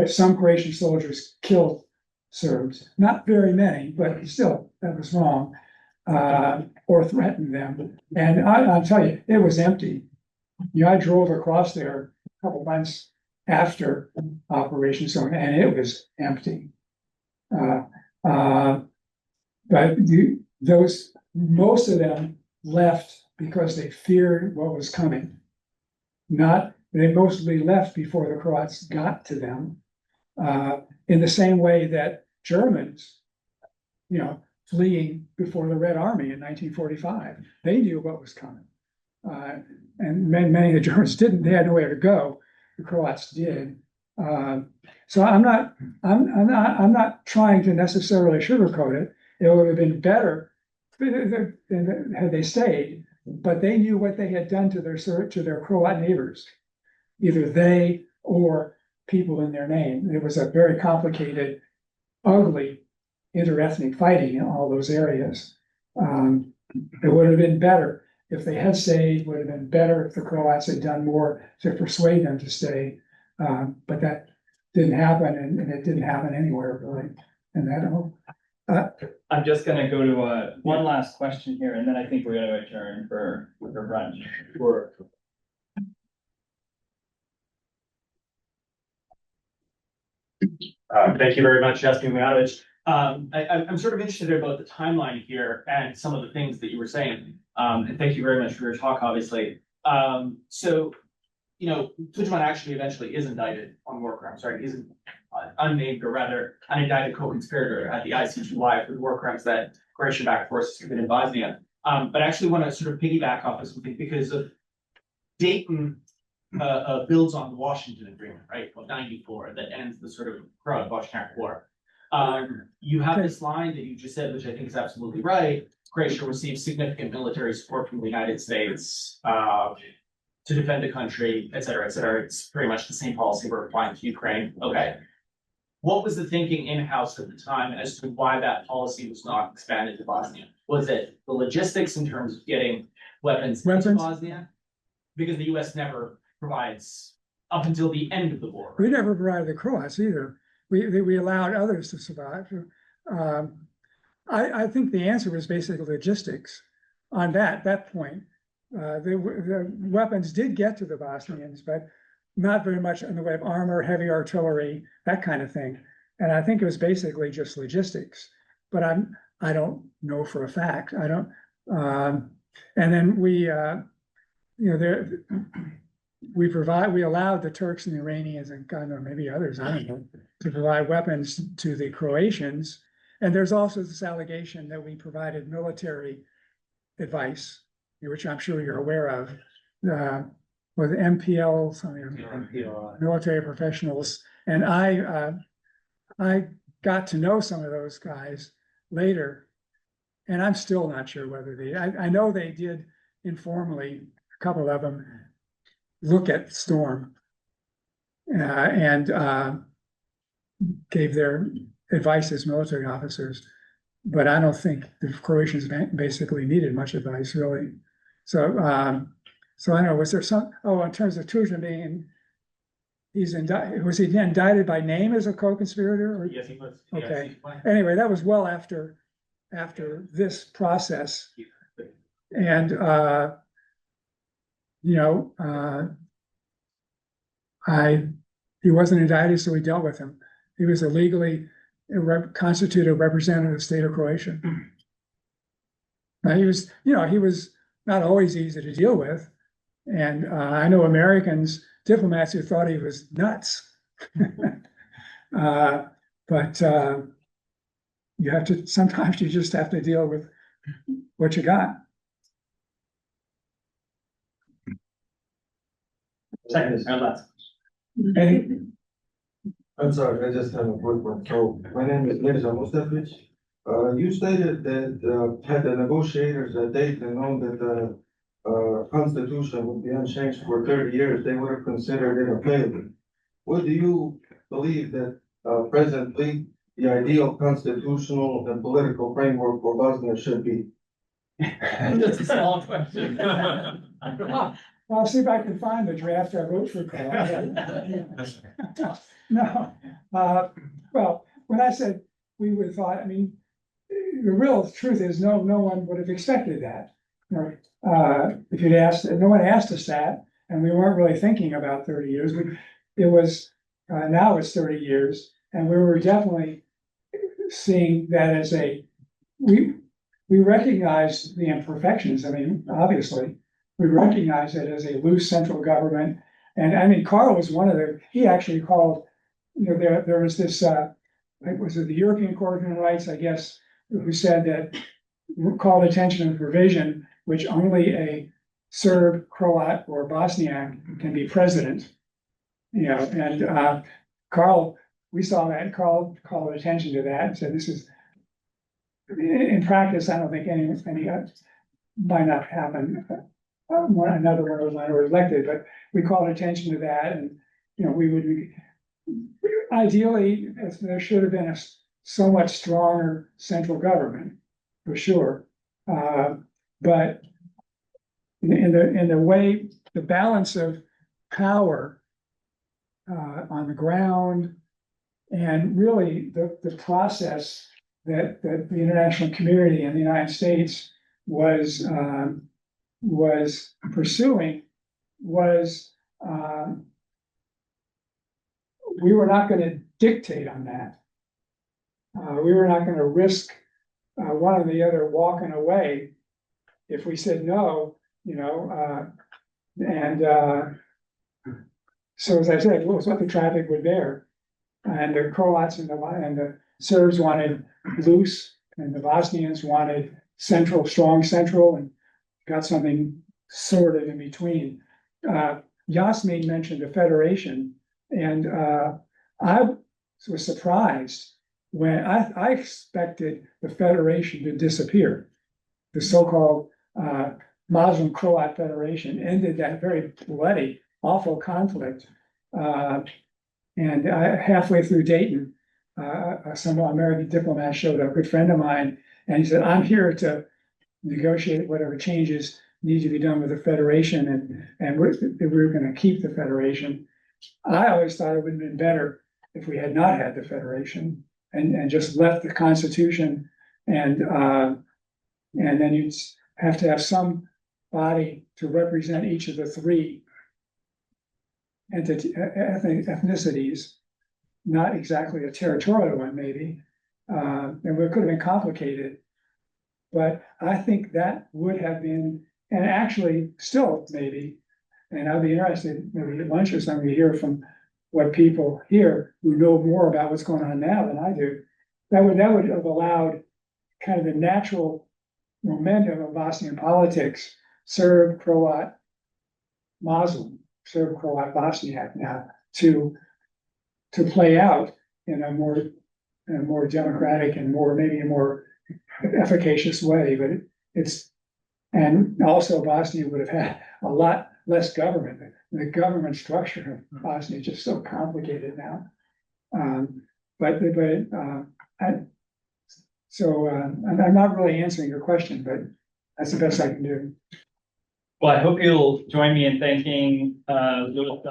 some Croatian soldiers killed Serbs, not very many, but still, that was wrong, or threatened them. And I'll tell you, it was empty. I drove across there a couple months after Operation Storm, and it was empty. But most of them left because they feared what was coming. They mostly left before the Croats got to them. In the same way that Germans, fleeing before the Red Army in 1945, they knew what was coming. And many of the Germans didn't. They had nowhere to go. The Croats did. So I'm not trying to necessarily sugarcoat it. It would have been better had they stayed, but they knew what they had done to their Croat neighbors, either they or people in their name. It was a very complicated, ugly interethnic fighting in all those areas. It would have been better if they had stayed, would have been better if the Croats had done more to persuade them to stay. But that didn't happen, and it didn't happen anywhere really. And I'm just gonna go to one last question here, and then I think we're gonna adjourn for brunch. Thank you very much, Jasmine Mijatovic. I'm sort of interested about the timeline here and some of the things that you were saying. And thank you very much for your talk, obviously. So, you know, Tudjman actually eventually is indicted on war crimes, right? He's unnamed, or rather unindicted co-conspirator at the ICTY for the war crimes that Croatian backed forces committed in Bosnia. But I actually want to sort of piggyback off of something because of Dayton builds on the Washington Agreement, right, of '94, that ends the sort of Croat-Bosniak War. You have this line that you just said, which I think is absolutely right. Croatia received significant military support from the United States to defend the country, et cetera, et cetera. It's pretty much the same policy we're applying to Ukraine. Okay. What was the thinking in-house at the time as to why that policy was not expanded to Bosnia? Was it the logistics in terms of getting weapons into Bosnia? Because the US never provides up until the end of the war. We never provided the Croats either. We allowed others to survive. I think the answer was basically logistics. On that point, the weapons did get to the Bosnians, but not very much in the way of armor, heavy artillery, that kind of thing. And I think it was basically just logistics. But I don't know for a fact. I don't. And then we allowed the Turks and the Iranians and God knows maybe others, I don't know, to provide weapons to the Croatians. And there's also this allegation that we provided military advice, which I'm sure you're aware of, with MPL, military professionals. And I got to know some of those guys later, and I'm still not sure whether I know they did informally, a couple of them, look at Storm and gave their advice as military officers, but I don't think the Croatians basically needed much advice, really. So, so I don't know, was there some, in terms of Tudjman being, was he indicted by name as a co-conspirator? Or? Yes, he was. Okay. Anyway, that was well after this process. And, he wasn't indicted, so we dealt with him. He was a legally constituted representative of the state of Croatia. He was not always easy to deal with. And I know Americans, diplomats who thought he was nuts. But sometimes you just have to deal with what you got. Second, and last. I'm sorry, I just have a quick one. So my name is Mirza Mustafic. You stated that had the negotiators at Dayton known that the Constitution would be unchanged for 30 years, they would have considered it a failure. What do you believe that presently the ideal constitutional and political framework for Bosnia should be? Just a small question. I'll see if I can find the draft I wrote for Carl. No, well, when I said we would have thought, I mean, the real truth is no one would have expected that. If you'd asked, no one asked us that, and we weren't really thinking about 30 years. It was, now it's 30 years, and we were definitely seeing that as we recognize the imperfections. I mean, obviously, we recognize it as a loose central government. And I mean, Carl was he actually called, there was this, was it the European Court of Human Rights, I guess, who said that, called attention to the provision which only a Serb, Croat, or Bosniak can be president. And Carl, we saw that, Carl called attention to that and said, this is in practice, I don't think any might not happen. Another one was not elected, but we called attention to that, and, you know, we would ideally, there should have been a so much stronger central government, for sure. But in the way, the balance of power on the ground, and really the process that the international community and the United States was pursuing was, we were not going to dictate on that. We were not going to risk one or the other walking away if we said no, you know, so as I said, it was what the traffic would bear. And the Croats and the Serbs wanted loose, and the Bosnians wanted central, strong central, and got something sort of in between. Yasmin mentioned the federation, and I was surprised when I expected the federation to disappear. The so-called Muslim Croat Federation ended that very bloody, awful conflict. And halfway through Dayton, some American diplomat showed up, a good friend of mine, and he said, "I'm here to negotiate whatever changes need to be done with the federation, and we're going to keep the federation." I always thought it would have been better if we had not had the federation and just left the Constitution, and then you'd have to have some body to represent each of the three ethnicities, not exactly a territorial one, maybe, and it could have been complicated. But I think that would have been, and actually still maybe, and I'd be interested, maybe at lunch or something, to hear from what people here who know more about what's going on now than I do. That would have allowed kind of the natural momentum of Bosnian politics, Serb, Croat, Muslim, Serb, Croat, Bosniak now, to play out in a more democratic and maybe a more efficacious way. But and also Bosnia would have had a lot less government. The government structure of Bosnia is just so complicated now. I'm not really answering your question, but that's the best I can do. Well, I hope you'll join me in thanking Louis